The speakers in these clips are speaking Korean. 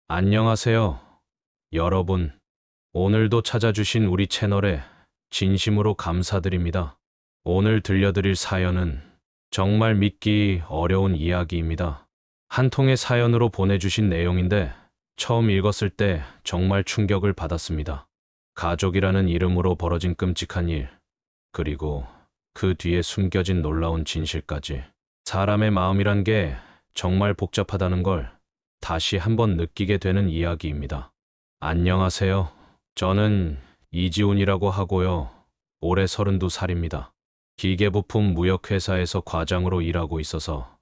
안녕하세요, 여러분. 오늘도 찾아주신 우리 채널에 진심으로 감사드립니다. 오늘 들려드릴 사연은 정말 믿기 어려운 이야기입니다. 한 통의 사연으로 보내주신 내용인데 처음 읽었을 때 정말 충격을 받았습니다. 가족이라는 이름으로 벌어진 끔찍한 일, 그리고 그 뒤에 숨겨진 놀라운 진실까지. 사람의 마음이란 게 정말 복잡하다는 걸 다시 한번 느끼게 되는 이야기입니다. 안녕하세요. 저는 이지훈이라고 하고요. 올해 32살입니다. 기계부품 무역회사에서 과장으로 일하고 있어서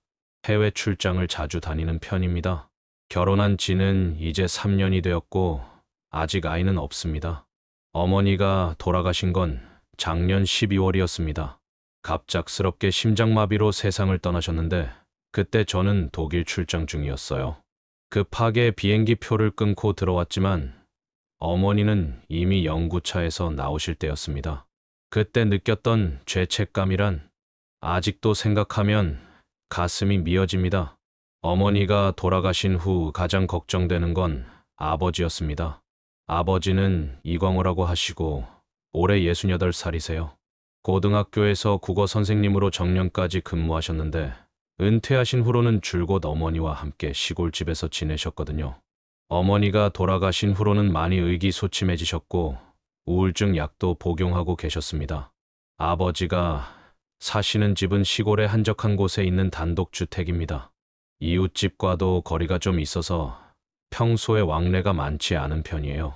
해외 출장을 자주 다니는 편입니다. 결혼한 지는 이제 3년이 되었고 아직 아이는 없습니다. 어머니가 돌아가신 건 작년 12월이었습니다. 갑작스럽게 심장마비로 세상을 떠나셨는데 그때 저는 독일 출장 중이었어요. 급하게 비행기 표를 끊고 들어왔지만 어머니는 이미 영구차에서 나오실 때였습니다. 그때 느꼈던 죄책감이란 아직도 생각하면 가슴이 미어집니다. 어머니가 돌아가신 후 가장 걱정되는 건 아버지였습니다. 아버지는 이광호라고 하시고 올해 68살이세요. 고등학교에서 국어 선생님으로 정년까지 근무하셨는데 은퇴하신 후로는 줄곧 어머니와 함께 시골집에서 지내셨거든요. 어머니가 돌아가신 후로는 많이 의기소침해지셨고 우울증 약도 복용하고 계셨습니다. 아버지가 사시는 집은 시골의 한적한 곳에 있는 단독주택입니다. 이웃집과도 거리가 좀 있어서 평소에 왕래가 많지 않은 편이에요.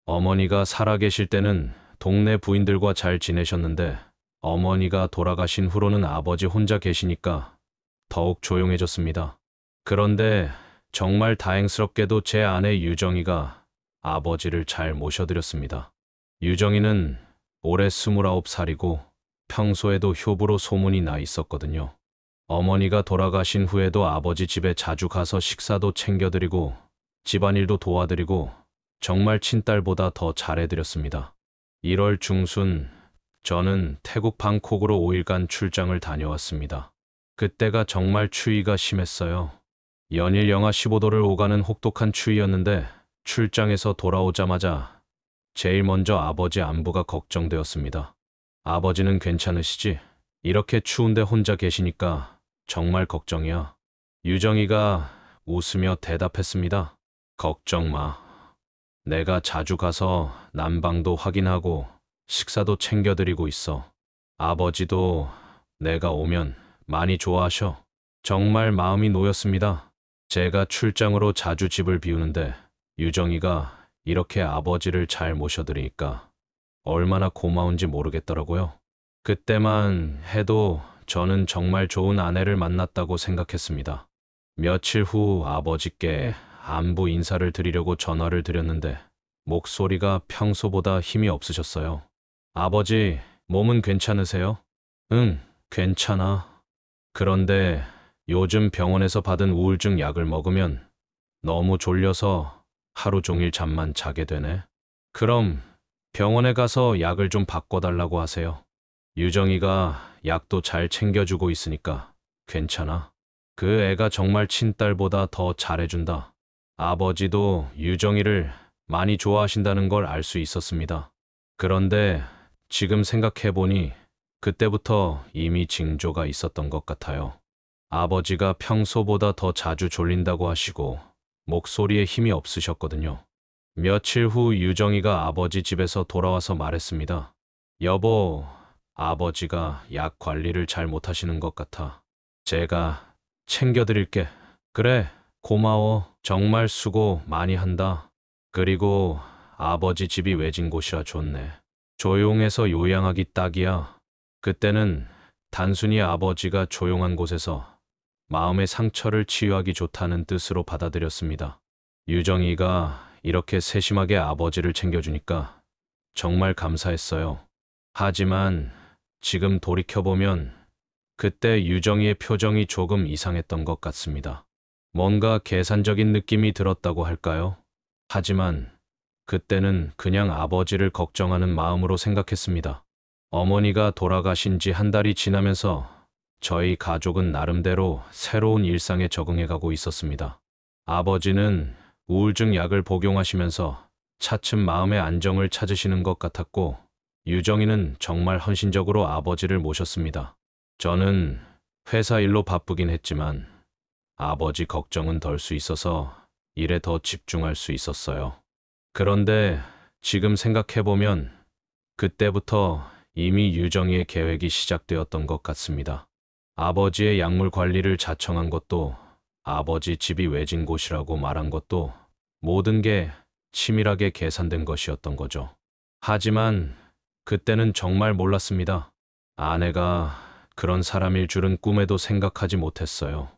어머니가 살아계실 때는 동네 부인들과 잘 지내셨는데 어머니가 돌아가신 후로는 아버지 혼자 계시니까 더욱 조용해졌습니다. 그런데 정말 다행스럽게도 제 아내 유정이가 아버지를 잘 모셔드렸습니다. 유정이는 올해 29살이고 평소에도 효부로 소문이 나 있었거든요. 어머니가 돌아가신 후에도 아버지 집에 자주 가서 식사도 챙겨드리고 집안일도 도와드리고 정말 친딸보다 더 잘해드렸습니다. 1월 중순 저는 태국 방콕으로 5일간 출장을 다녀왔습니다. 그때가 정말 추위가 심했어요. 연일 영하 15도를 오가는 혹독한 추위였는데 출장에서 돌아오자마자 제일 먼저 아버지 안부가 걱정되었습니다. 아버지는 괜찮으시지? 이렇게 추운데 혼자 계시니까 정말 걱정이야. 유정이가 웃으며 대답했습니다. 걱정 마. 내가 자주 가서 난방도 확인하고 식사도 챙겨드리고 있어. 아버지도 내가 오면 많이 좋아하셔. 정말 마음이 놓였습니다. 제가 출장으로 자주 집을 비우는데 유정이가 이렇게 아버지를 잘 모셔드리니까 얼마나 고마운지 모르겠더라고요. 그때만 해도 저는 정말 좋은 아내를 만났다고 생각했습니다. 며칠 후 아버지께 안부 인사를 드리려고 전화를 드렸는데 목소리가 평소보다 힘이 없으셨어요. 아버지, 몸은 괜찮으세요? 응, 괜찮아. 그런데 요즘 병원에서 받은 우울증 약을 먹으면 너무 졸려서 하루 종일 잠만 자게 되네. 그럼 병원에 가서 약을 좀 바꿔달라고 하세요. 유정이가 약도 잘 챙겨주고 있으니까 괜찮아. 그 애가 정말 친딸보다 더 잘해준다. 아버지도 유정이를 많이 좋아하신다는 걸 알 수 있었습니다. 그런데 지금 생각해보니 그때부터 이미 징조가 있었던 것 같아요. 아버지가 평소보다 더 자주 졸린다고 하시고 목소리에 힘이 없으셨거든요. 며칠 후 유정이가 아버지 집에서 돌아와서 말했습니다. 여보, 아버지가 약 관리를 잘 못하시는 것 같아. 제가 챙겨드릴게. 그래, 고마워. 정말 수고 많이 한다. 그리고 아버지 집이 외진 곳이라 좋네. 조용해서 요양하기 딱이야. 그때는 단순히 아버지가 조용한 곳에서 마음의 상처를 치유하기 좋다는 뜻으로 받아들였습니다. 유정이가 이렇게 세심하게 아버지를 챙겨주니까 정말 감사했어요. 하지만 지금 돌이켜보면 그때 유정이의 표정이 조금 이상했던 것 같습니다. 뭔가 계산적인 느낌이 들었다고 할까요? 하지만 그때는 그냥 아버지를 걱정하는 마음으로 생각했습니다. 어머니가 돌아가신 지 한 달이 지나면서 저희 가족은 나름대로 새로운 일상에 적응해가고 있었습니다. 아버지는 우울증 약을 복용하시면서 차츰 마음의 안정을 찾으시는 것 같았고, 유정이는 정말 헌신적으로 아버지를 모셨습니다. 저는 회사 일로 바쁘긴 했지만 아버지 걱정은 덜 수 있어서 일에 더 집중할 수 있었어요. 그런데 지금 생각해보면 그때부터 이미 유정이의 계획이 시작되었던 것 같습니다. 아버지의 약물 관리를 자청한 것도, 아버지 집이 외진 곳이라고 말한 것도 모든 게 치밀하게 계산된 것이었던 거죠. 하지만 그때는 정말 몰랐습니다. 아내가 그런 사람일 줄은 꿈에도 생각하지 못했어요.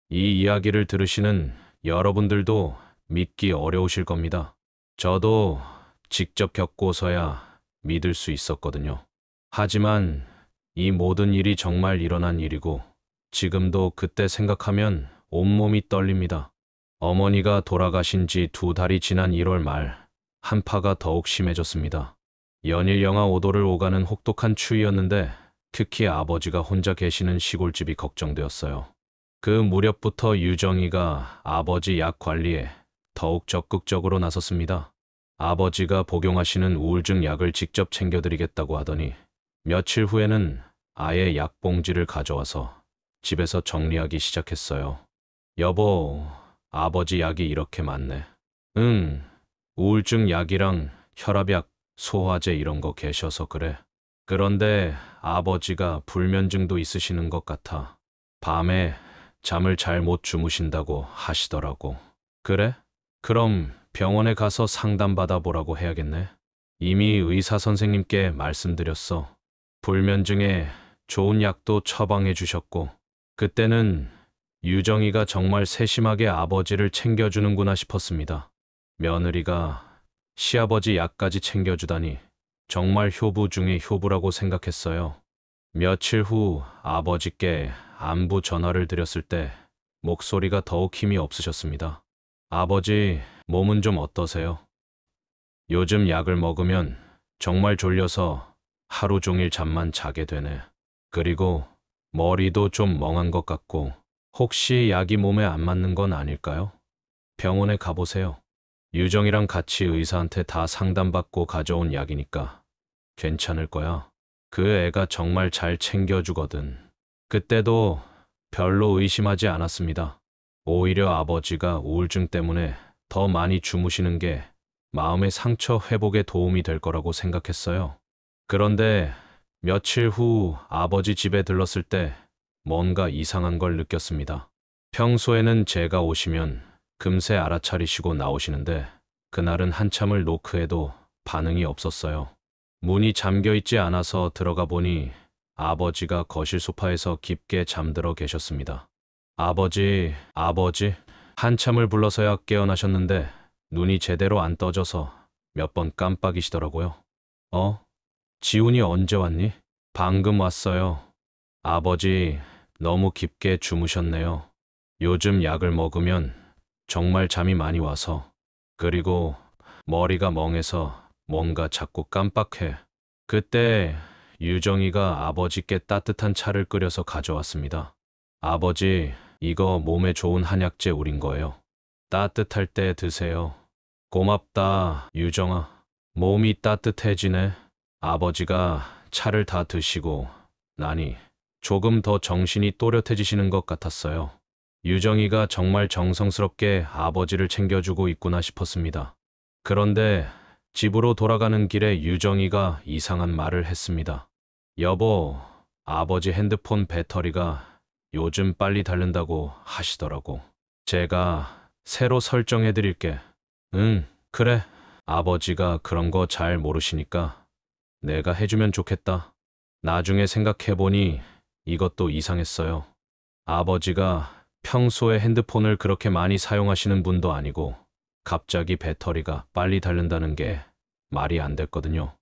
이 이야기를 들으시는 여러분들도 믿기 어려우실 겁니다. 저도 직접 겪고서야 믿을 수 있었거든요. 하지만 이 모든 일이 정말 일어난 일이고, 지금도 그때 생각하면 온몸이 떨립니다. 어머니가 돌아가신 지 2달이 지난 1월 말, 한파가 더욱 심해졌습니다. 연일 영하 5도를 오가는 혹독한 추위였는데, 특히 아버지가 혼자 계시는 시골집이 걱정되었어요. 그 무렵부터 유정이가 아버지 약 관리에 더욱 적극적으로 나섰습니다. 아버지가 복용하시는 우울증 약을 직접 챙겨드리겠다고 하더니, 며칠 후에는 아예 약봉지를 가져와서 집에서 정리하기 시작했어요. 여보, 아버지 약이 이렇게 많네. 응, 우울증 약이랑 혈압약, 소화제 이런 거 계셔서 그래. 그런데 아버지가 불면증도 있으시는 것 같아. 밤에 잠을 잘 못 주무신다고 하시더라고. 그래? 그럼 병원에 가서 상담받아 보라고 해야겠네. 이미 의사 선생님께 말씀드렸어. 불면증에 좋은 약도 처방해 주셨고, 그때는 유정이가 정말 세심하게 아버지를 챙겨주는구나 싶었습니다. 며느리가 시아버지 약까지 챙겨주다니 정말 효부 중의 효부라고 생각했어요. 며칠 후 아버지께 안부 전화를 드렸을 때 목소리가 더욱 힘이 없으셨습니다. 아버지, 몸은 좀 어떠세요? 요즘 약을 먹으면 정말 졸려서 하루 종일 잠만 자게 되네. 그리고 머리도 좀 멍한 것 같고, 혹시 약이 몸에 안 맞는 건 아닐까요? 병원에 가보세요. 유정이랑 같이 의사한테 다 상담받고 가져온 약이니까 괜찮을 거야. 그 애가 정말 잘 챙겨주거든. 그때도 별로 의심하지 않았습니다. 오히려 아버지가 우울증 때문에 더 많이 주무시는 게 마음의 상처 회복에 도움이 될 거라고 생각했어요. 그런데 며칠 후 아버지 집에 들렀을 때 뭔가 이상한 걸 느꼈습니다. 평소에는 제가 오시면 금세 알아차리시고 나오시는데, 그날은 한참을 노크해도 반응이 없었어요. 문이 잠겨 있지 않아서 들어가 보니 아버지가 거실 소파에서 깊게 잠들어 계셨습니다. 아버지, 아버지, 한참을 불러서야 깨어나셨는데 눈이 제대로 안 떠져서 몇 번 깜빡이시더라고요. 지훈이 언제 왔니? 방금 왔어요. 아버지, 너무 깊게 주무셨네요. 요즘 약을 먹으면 정말 잠이 많이 와서, 그리고 머리가 멍해서 뭔가 자꾸 깜빡해. 그때 유정이가 아버지께 따뜻한 차를 끓여서 가져왔습니다. 아버지, 이거 몸에 좋은 한약재 우린 거예요. 따뜻할 때 드세요. 고맙다, 유정아. 몸이 따뜻해지네. 아버지가 차를 다 드시고 나니 조금 더 정신이 또렷해지시는 것 같았어요. 유정이가 정말 정성스럽게 아버지를 챙겨주고 있구나 싶었습니다. 그런데 집으로 돌아가는 길에 유정이가 이상한 말을 했습니다. 여보, 아버지 핸드폰 배터리가 요즘 빨리 닳는다고 하시더라고. 제가 새로 설정해 드릴게. 응, 그래. 아버지가 그런 거 잘 모르시니까 내가 해주면 좋겠다. 나중에 생각해보니 이것도 이상했어요. 아버지가 평소에 핸드폰을 그렇게 많이 사용하시는 분도 아니고 갑자기 배터리가 빨리 닳는다는 게 말이 안 됐거든요.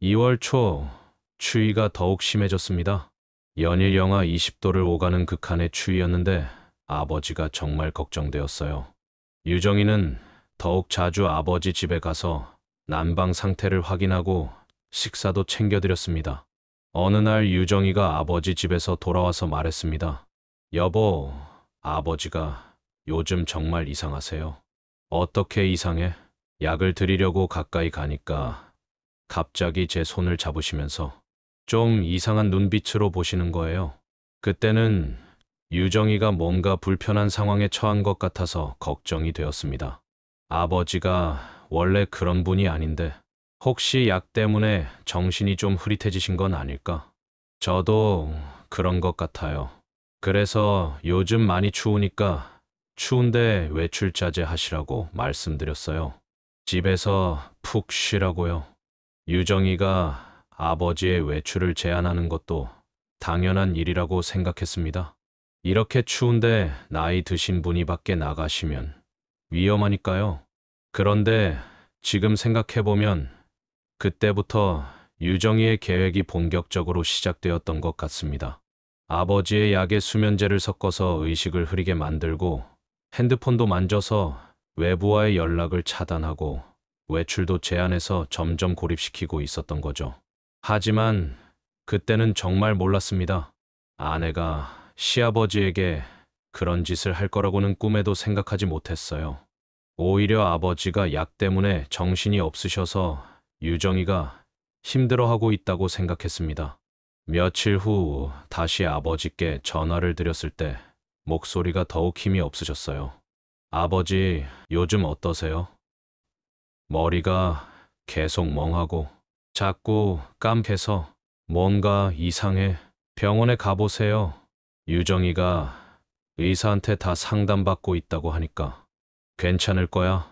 2월 초 추위가 더욱 심해졌습니다. 연일 영하 20도를 오가는 극한의 추위였는데 아버지가 정말 걱정되었어요. 유정이는 더욱 자주 아버지 집에 가서 난방 상태를 확인하고 식사도 챙겨드렸습니다. 어느 날 유정이가 아버지 집에서 돌아와서 말했습니다. 여보, 아버지가 요즘 정말 이상하세요. 어떻게 이상해? 약을 드리려고 가까이 가니까 갑자기 제 손을 잡으시면서 좀 이상한 눈빛으로 보시는 거예요. 그때는 유정이가 뭔가 불편한 상황에 처한 것 같아서 걱정이 되었습니다. 아버지가 원래 그런 분이 아닌데 혹시 약 때문에 정신이 좀 흐릿해지신 건 아닐까? 저도 그런 것 같아요. 그래서 요즘 많이 추우니까 추운데 외출 자제하시라고 말씀드렸어요. 집에서 푹 쉬라고요. 유정이가 아버지의 외출을 제안하는 것도 당연한 일이라고 생각했습니다. 이렇게 추운데 나이 드신 분이 밖에 나가시면 위험하니까요. 그런데 지금 생각해보면 그때부터 유정이의 계획이 본격적으로 시작되었던 것 같습니다. 아버지의 약에 수면제를 섞어서 의식을 흐리게 만들고 핸드폰도 만져서 외부와의 연락을 차단하고 외출도 제한해서 점점 고립시키고 있었던 거죠. 하지만 그때는 정말 몰랐습니다. 아내가 시아버지에게 그런 짓을 할 거라고는 꿈에도 생각하지 못했어요. 오히려 아버지가 약 때문에 정신이 없으셔서 유정이가 힘들어하고 있다고 생각했습니다. 며칠 후 다시 아버지께 전화를 드렸을 때 목소리가 더욱 힘이 없으셨어요. 아버지, 요즘 어떠세요? 머리가 계속 멍하고 자꾸 깜해서 뭔가 이상해. 병원에 가보세요. 유정이가 의사한테 다 상담받고 있다고 하니까 괜찮을 거야.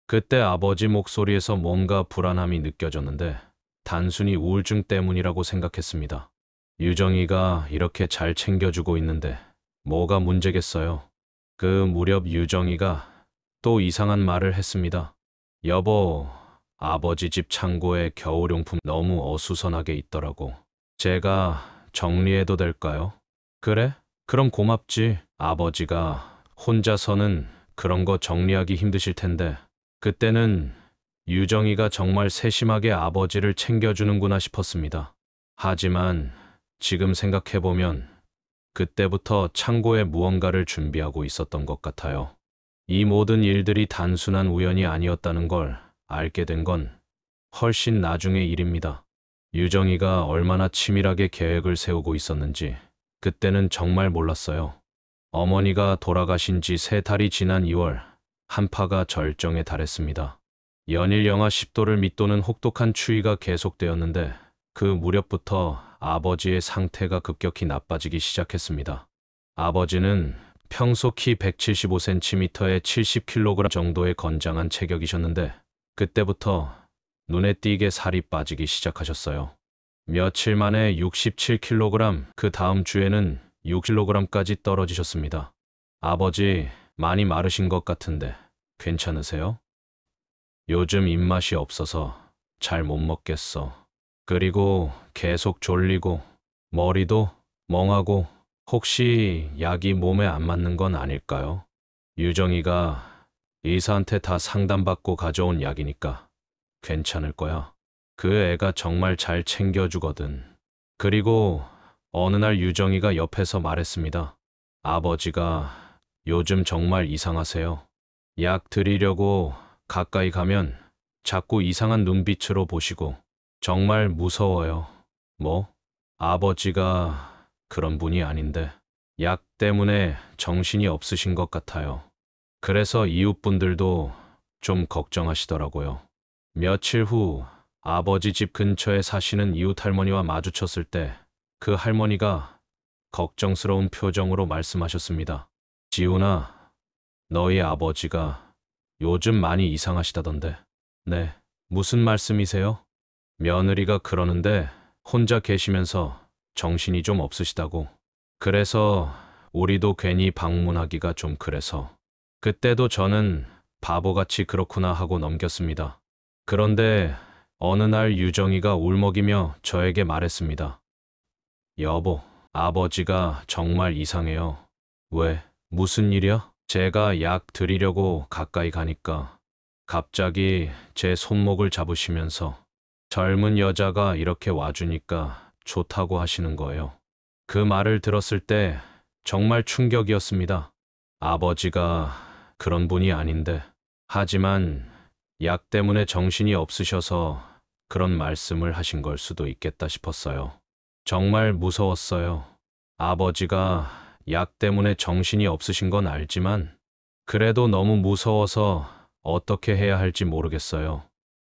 그때 아버지 목소리에서 뭔가 불안함이 느껴졌는데 단순히 우울증 때문이라고 생각했습니다. 유정이가 이렇게 잘 챙겨주고 있는데 뭐가 문제겠어요? 그 무렵 유정이가 또 이상한 말을 했습니다. 여보, 아버지 집 창고에 겨울용품 너무 어수선하게 있더라고. 제가 정리해도 될까요? 그래? 그럼 고맙지. 아버지가 혼자서는 그런 거 정리하기 힘드실 텐데. 그때는 유정이가 정말 세심하게 아버지를 챙겨주는구나 싶었습니다. 하지만 지금 생각해보면 그때부터 창고에 무언가를 준비하고 있었던 것 같아요. 이 모든 일들이 단순한 우연이 아니었다는 걸 알게 된 건 훨씬 나중의 일입니다. 유정이가 얼마나 치밀하게 계획을 세우고 있었는지 그때는 정말 몰랐어요. 어머니가 돌아가신 지 3달이 지난 2월, 한파가 절정에 달했습니다. 연일 영하 10도를 밑도는 혹독한 추위가 계속되었는데 그 무렵부터 아버지의 상태가 급격히 나빠지기 시작했습니다. 아버지는 평소 키 175cm에 70kg 정도의 건장한 체격이셨는데 그때부터 눈에 띄게 살이 빠지기 시작하셨어요. 며칠 만에 67kg, 그 다음 주에는 6kg까지 떨어지셨습니다. 아버지, 많이 마르신 것 같은데 괜찮으세요? 요즘 입맛이 없어서 잘 못 먹겠어. 그리고 계속 졸리고 머리도 멍하고 혹시 약이 몸에 안 맞는 건 아닐까요? 유정이가 의사한테 다 상담받고 가져온 약이니까 괜찮을 거야. 그 애가 정말 잘 챙겨주거든. 그리고 어느 날 유정이가 옆에서 말했습니다. 아버지가 요즘 정말 이상하세요. 약 드리려고 가까이 가면 자꾸 이상한 눈빛으로 보시고 정말 무서워요. 뭐? 아버지가 그런 분이 아닌데 약 때문에 정신이 없으신 것 같아요. 그래서 이웃분들도 좀 걱정하시더라고요. 며칠 후 아버지 집 근처에 사시는 이웃 할머니와 마주쳤을 때 그 할머니가 걱정스러운 표정으로 말씀하셨습니다. 지훈아, 너희 아버지가 요즘 많이 이상하시다던데. 네, 무슨 말씀이세요? 며느리가 그러는데 혼자 계시면서 정신이 좀 없으시다고. 그래서 우리도 괜히 방문하기가 좀 그래서. 그때도 저는 바보같이 그렇구나 하고 넘겼습니다. 그런데 어느 날 유정이가 울먹이며 저에게 말했습니다. 여보, 아버지가 정말 이상해요. 왜? 무슨 일이야? 제가 약 드리려고 가까이 가니까 갑자기 제 손목을 잡으시면서 젊은 여자가 이렇게 와주니까 좋다고 하시는 거예요. 그 말을 들었을 때 정말 충격이었습니다. 아버지가 그런 분이 아닌데 하지만 약 때문에 정신이 없으셔서 그런 말씀을 하신 걸 수도 있겠다 싶었어요. 정말 무서웠어요. 아버지가 약 때문에 정신이 없으신 건 알지만 그래도 너무 무서워서 어떻게 해야 할지 모르겠어요.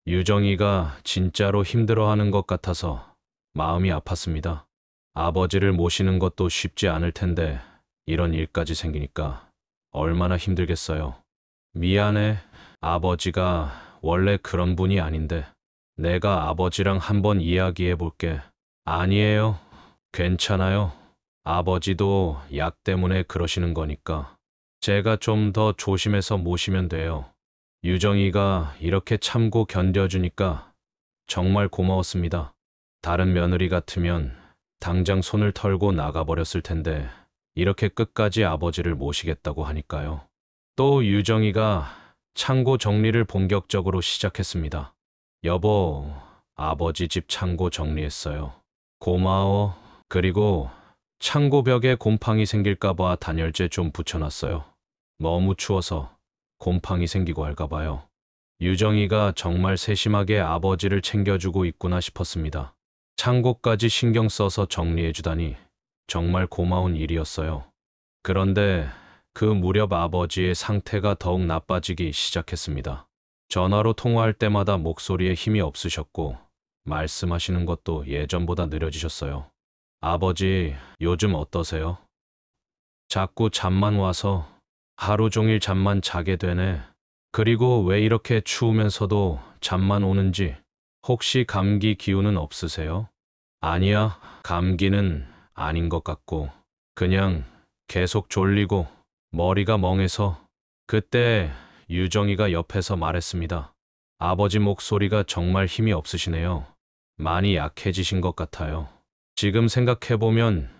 유정이가 진짜로 힘들어하는 것 같아서 마음이 아팠습니다. 아버지를 모시는 것도 쉽지 않을 텐데 이런 일까지 생기니까 얼마나 힘들겠어요. 미안해. 아버지가 원래 그런 분이 아닌데 내가 아버지랑 한번 이야기해 볼게. 아니에요. 괜찮아요. 아버지도 약 때문에 그러시는 거니까 제가 좀 더 조심해서 모시면 돼요. 유정이가 이렇게 참고 견뎌주니까 정말 고마웠습니다. 다른 며느리 같으면 당장 손을 털고 나가버렸을 텐데 이렇게 끝까지 아버지를 모시겠다고 하니까요. 또 유정이가 창고 정리를 본격적으로 시작했습니다. 여보, 아버지 집 창고 정리했어요. 고마워. 그리고 창고 벽에 곰팡이 생길까봐 단열재 좀 붙여놨어요. 너무 추워서 곰팡이 생기고 할까봐요. 유정이가 정말 세심하게 아버지를 챙겨주고 있구나 싶었습니다. 창고까지 신경 써서 정리해주다니 정말 고마운 일이었어요. 그런데 그 무렵 아버지의 상태가 더욱 나빠지기 시작했습니다. 전화로 통화할 때마다 목소리에 힘이 없으셨고 말씀하시는 것도 예전보다 느려지셨어요. 아버지, 요즘 어떠세요? 자꾸 잠만 와서 하루 종일 잠만 자게 되네. 그리고 왜 이렇게 추우면서도 잠만 오는지 혹시 감기 기운은 없으세요? 아니야, 감기는 아닌 것 같고 그냥 계속 졸리고 머리가 멍해서. 그때 유정이가 옆에서 말했습니다. 아버지 목소리가 정말 힘이 없으시네요. 많이 약해지신 것 같아요. 지금 생각해보면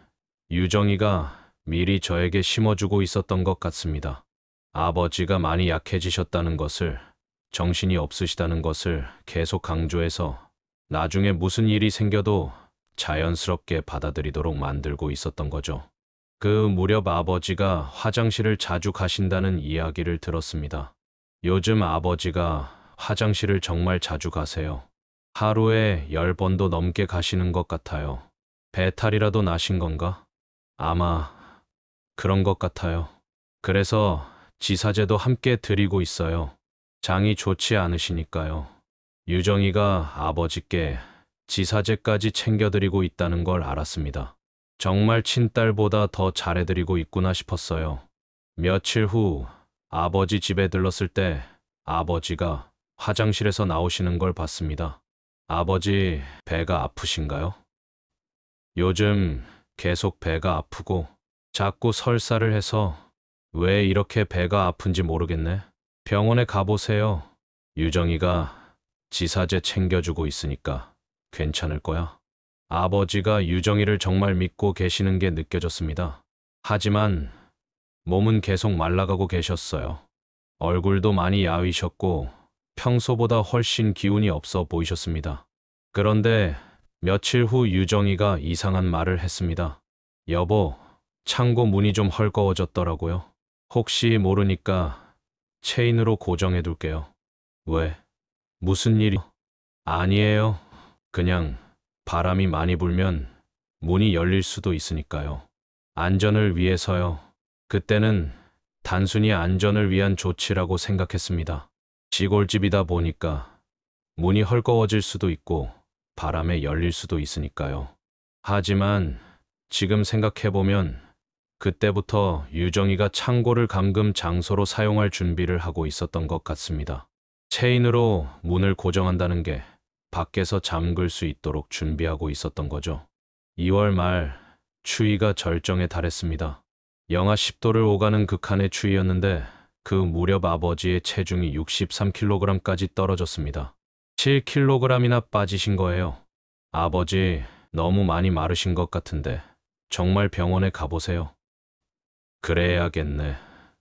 유정이가 미리 저에게 심어주고 있었던 것 같습니다. 아버지가 많이 약해지셨다는 것을, 정신이 없으시다는 것을 계속 강조해서 나중에 무슨 일이 생겨도 자연스럽게 받아들이도록 만들고 있었던 거죠. 그 무렵 아버지가 화장실을 자주 가신다는 이야기를 들었습니다. 요즘 아버지가 화장실을 정말 자주 가세요. 하루에 10번도 넘게 가시는 것 같아요. 배탈이라도 나신 건가? 아마 그런 것 같아요. 그래서 지사제도 함께 드리고 있어요. 장이 좋지 않으시니까요. 유정이가 아버지께 지사제까지 챙겨드리고 있다는 걸 알았습니다. 정말 친딸보다 더 잘해드리고 있구나 싶었어요. 며칠 후 아버지 집에 들렀을 때 아버지가 화장실에서 나오시는 걸 봤습니다. 아버지, 배가 아프신가요? 요즘 계속 배가 아프고 자꾸 설사를 해서 왜 이렇게 배가 아픈지 모르겠네. 병원에 가보세요. 유정이가 지사제 챙겨주고 있으니까 괜찮을 거야. 아버지가 유정이를 정말 믿고 계시는 게 느껴졌습니다. 하지만 몸은 계속 말라가고 계셨어요. 얼굴도 많이 야위셨고 평소보다 훨씬 기운이 없어 보이셨습니다. 그런데 며칠 후 유정이가 이상한 말을 했습니다. 여보, 창고 문이 좀 헐거워졌더라고요. 혹시 모르니까 체인으로 고정해 둘게요. 왜? 무슨 일이? 아니에요. 그냥 바람이 많이 불면 문이 열릴 수도 있으니까요. 안전을 위해서요. 그때는 단순히 안전을 위한 조치라고 생각했습니다. 시골집이다 보니까 문이 헐거워질 수도 있고 바람에 열릴 수도 있으니까요. 하지만 지금 생각해보면 그때부터 유정이가 창고를 감금 장소로 사용할 준비를 하고 있었던 것 같습니다. 체인으로 문을 고정한다는 게 밖에서 잠글 수 있도록 준비하고 있었던 거죠. 2월 말 추위가 절정에 달했습니다. 영하 10도를 오가는 극한의 추위였는데 그 무렵 아버지의 체중이 63kg까지 떨어졌습니다. 7kg이나 빠지신 거예요. 아버지, 너무 많이 마르신 것 같은데 정말 병원에 가보세요. 그래야겠네.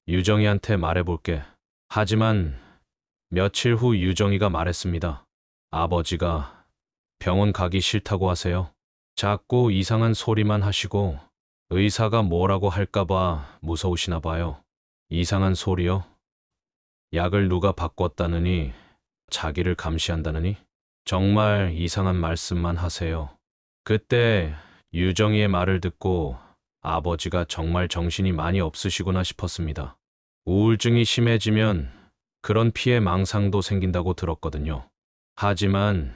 유정이한테 말해볼게. 하지만 며칠 후 유정이가 말했습니다. 아버지가 병원 가기 싫다고 하세요. 자꾸 이상한 소리만 하시고 의사가 뭐라고 할까봐 무서우시나 봐요. 이상한 소리요? 약을 누가 바꿨다느니, 자기를 감시한다느니? 정말 이상한 말씀만 하세요. 그때 유정이의 말을 듣고 아버지가 정말 정신이 많이 없으시구나 싶었습니다. 우울증이 심해지면 그런 피해 망상도 생긴다고 들었거든요. 하지만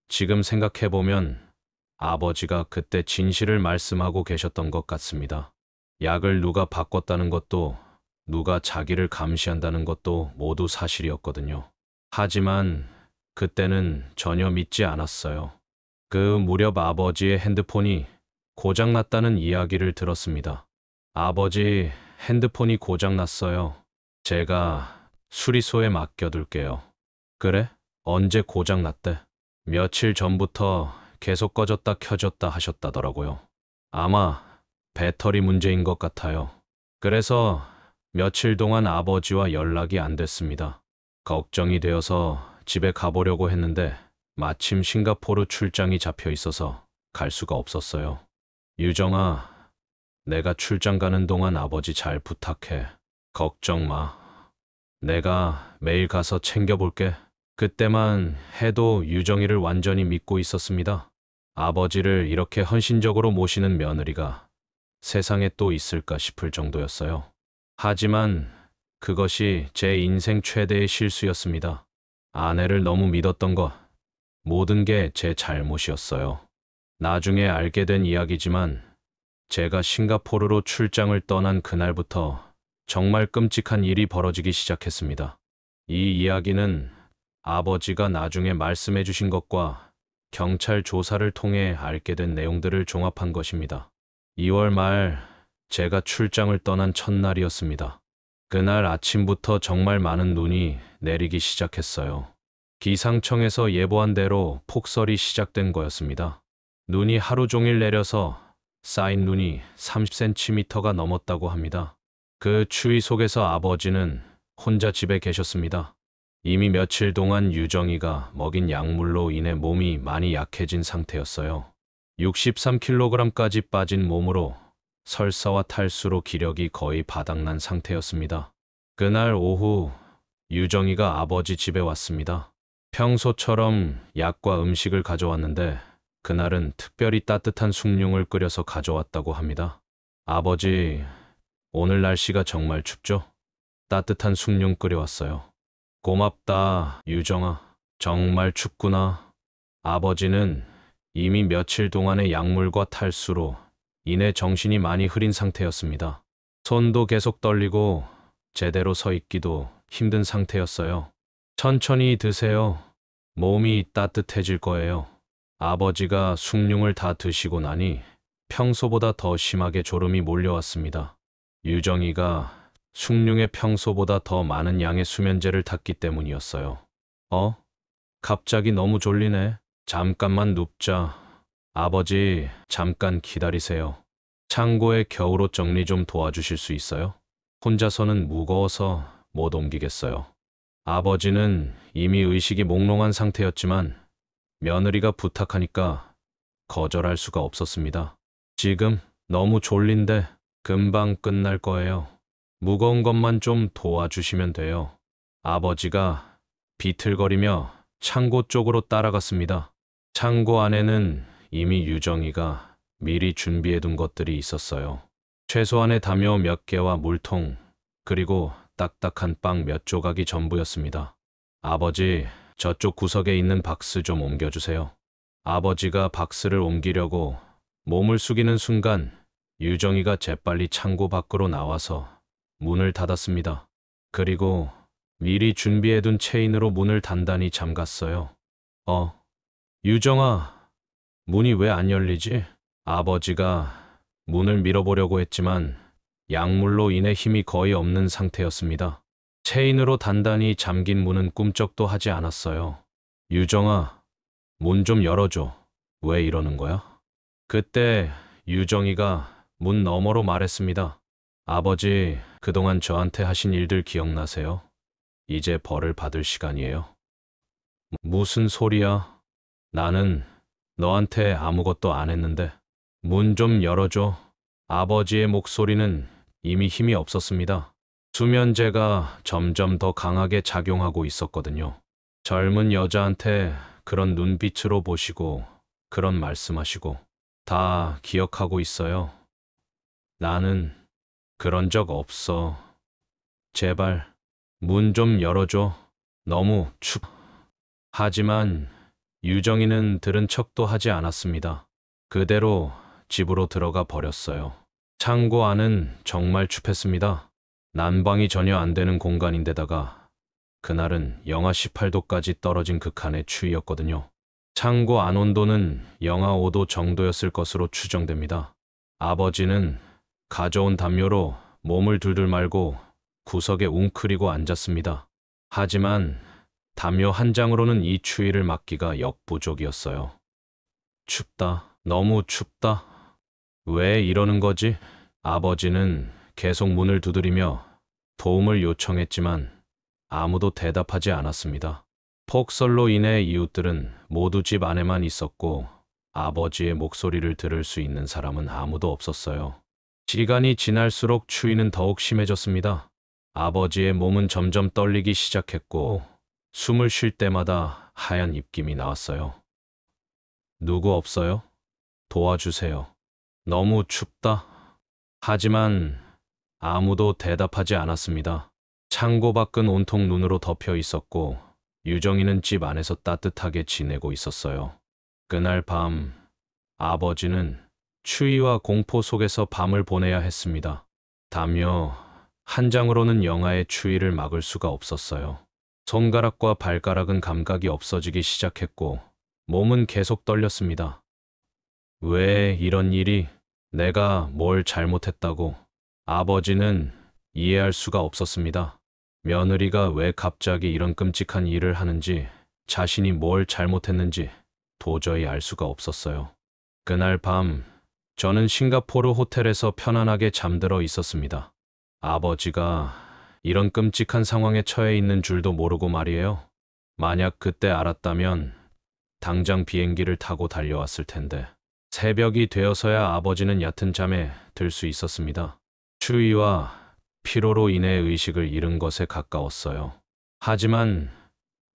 지금 생각해보면 아버지가 그때 진실을 말씀하고 계셨던 것 같습니다. 약을 누가 바꿨다는 것도 누가 자기를 감시한다는 것도 모두 사실이었거든요. 하지만 그때는 전혀 믿지 않았어요. 그 무렵 아버지의 핸드폰이 고장났다는 이야기를 들었습니다. 아버지, 핸드폰이 고장났어요. 제가 수리소에 맡겨둘게요. 그래? 언제 고장났대? 며칠 전부터 계속 꺼졌다 켜졌다 하셨다더라고요. 아마 배터리 문제인 것 같아요. 그래서 며칠 동안 아버지와 연락이 안 됐습니다. 걱정이 되어서 집에 가보려고 했는데 마침 싱가포르 출장이 잡혀 있어서 갈 수가 없었어요. 유정아, 내가 출장 가는 동안 아버지 잘 부탁해. 걱정 마. 내가 매일 가서 챙겨볼게. 그때만 해도 유정이를 완전히 믿고 있었습니다. 아버지를 이렇게 헌신적으로 모시는 며느리가 세상에 또 있을까 싶을 정도였어요. 하지만 그것이 제 인생 최대의 실수였습니다. 아내를 너무 믿었던 것, 모든 게 제 잘못이었어요. 나중에 알게 된 이야기지만 제가 싱가포르로 출장을 떠난 그날부터 정말 끔찍한 일이 벌어지기 시작했습니다. 이 이야기는 아버지가 나중에 말씀해 주신 것과 경찰 조사를 통해 알게 된 내용들을 종합한 것입니다. 2월 말 제가 출장을 떠난 첫날이었습니다. 그날 아침부터 정말 많은 눈이 내리기 시작했어요. 기상청에서 예보한 대로 폭설이 시작된 거였습니다. 눈이 하루 종일 내려서 쌓인 눈이 30cm가 넘었다고 합니다. 그 추위 속에서 아버지는 혼자 집에 계셨습니다. 이미 며칠 동안 유정이가 먹인 약물로 인해 몸이 많이 약해진 상태였어요. 63kg까지 빠진 몸으로 설사와 탈수로 기력이 거의 바닥난 상태였습니다. 그날 오후 유정이가 아버지 집에 왔습니다. 평소처럼 약과 음식을 가져왔는데 그날은 특별히 따뜻한 숭늉을 끓여서 가져왔다고 합니다. 아버지, 오늘 날씨가 정말 춥죠? 따뜻한 숭늉 끓여왔어요. 고맙다, 유정아. 정말 춥구나. 아버지는 이미 며칠 동안의 약물과 탈수로 인해 정신이 많이 흐린 상태였습니다. 손도 계속 떨리고 제대로 서 있기도 힘든 상태였어요. 천천히 드세요. 몸이 따뜻해질 거예요. 아버지가 숭늉을 다 드시고 나니 평소보다 더 심하게 졸음이 몰려왔습니다. 유정이가 숭늉에 평소보다 더 많은 양의 수면제를 탔기 때문이었어요. 갑자기 너무 졸리네. 잠깐만 눕자. 아버지, 잠깐 기다리세요. 창고에 겨울옷 정리 좀 도와주실 수 있어요? 혼자서는 무거워서 못 옮기겠어요. 아버지는 이미 의식이 몽롱한 상태였지만 며느리가 부탁하니까 거절할 수가 없었습니다. 지금 너무 졸린데 금방 끝날 거예요. 무거운 것만 좀 도와주시면 돼요. 아버지가 비틀거리며 창고 쪽으로 따라갔습니다. 창고 안에는 이미 유정이가 미리 준비해둔 것들이 있었어요. 최소한의 담요 몇 개와 물통, 그리고 딱딱한 빵 몇 조각이 전부였습니다. 아버지, 저쪽 구석에 있는 박스 좀 옮겨주세요. 아버지가 박스를 옮기려고 몸을 숙이는 순간 유정이가 재빨리 창고 밖으로 나와서 문을 닫았습니다. 그리고 미리 준비해둔 체인으로 문을 단단히 잠갔어요. 유정아, 문이 왜 안 열리지? 아버지가 문을 밀어보려고 했지만 약물로 인해 힘이 거의 없는 상태였습니다. 체인으로 단단히 잠긴 문은 꿈쩍도 하지 않았어요. 유정아, 문 좀 열어줘. 왜 이러는 거야? 그때 유정이가 문 너머로 말했습니다. 아버지, 그동안 저한테 하신 일들 기억나세요? 이제 벌을 받을 시간이에요. 무슨 소리야? 나는 너한테 아무것도 안 했는데. 문 좀 열어줘. 아버지의 목소리는 이미 힘이 없었습니다. 수면제가 점점 더 강하게 작용하고 있었거든요. 젊은 여자한테 그런 눈빛으로 보시고 그런 말씀하시고 다 기억하고 있어요. 나는 그런 적 없어. 제발 문 좀 열어줘. 너무 춥. 하지만 유정이는 들은 척도 하지 않았습니다. 그대로 집으로 들어가 버렸어요. 창고 안은 정말 춥했습니다. 난방이 전혀 안 되는 공간인데다가 그날은 영하 18도까지 떨어진 극한의 추위였거든요. 창고 안 온도는 영하 5도 정도였을 것으로 추정됩니다. 아버지는 가져온 담요로 몸을 둘둘 말고 구석에 웅크리고 앉았습니다. 하지만 담요 한 장으로는 이 추위를 막기가 역부족이었어요. 춥다. 너무 춥다. 왜 이러는 거지? 아버지는 계속 문을 두드리며 도움을 요청했지만 아무도 대답하지 않았습니다. 폭설로 인해 이웃들은 모두 집 안에만 있었고 아버지의 목소리를 들을 수 있는 사람은 아무도 없었어요. 시간이 지날수록 추위는 더욱 심해졌습니다. 아버지의 몸은 점점 떨리기 시작했고 숨을 쉴 때마다 하얀 입김이 나왔어요. 누구 없어요? 도와주세요. 너무 춥다. 하지만 아무도 대답하지 않았습니다. 창고 밖은 온통 눈으로 덮여 있었고 유정이는 집 안에서 따뜻하게 지내고 있었어요. 그날 밤 아버지는 추위와 공포 속에서 밤을 보내야 했습니다. 담요 한 장으로는 영하의 추위를 막을 수가 없었어요. 손가락과 발가락은 감각이 없어지기 시작했고 몸은 계속 떨렸습니다. 왜 이런 일이? 내가 뭘 잘못했다고? 아버지는 이해할 수가 없었습니다. 며느리가 왜 갑자기 이런 끔찍한 일을 하는지, 자신이 뭘 잘못했는지 도저히 알 수가 없었어요. 그날 밤 저는 싱가포르 호텔에서 편안하게 잠들어 있었습니다. 아버지가 이런 끔찍한 상황에 처해 있는 줄도 모르고 말이에요. 만약 그때 알았다면 당장 비행기를 타고 달려왔을 텐데. 새벽이 되어서야 아버지는 얕은 잠에 들 수 있었습니다. 추위와 피로로 인해 의식을 잃은 것에 가까웠어요. 하지만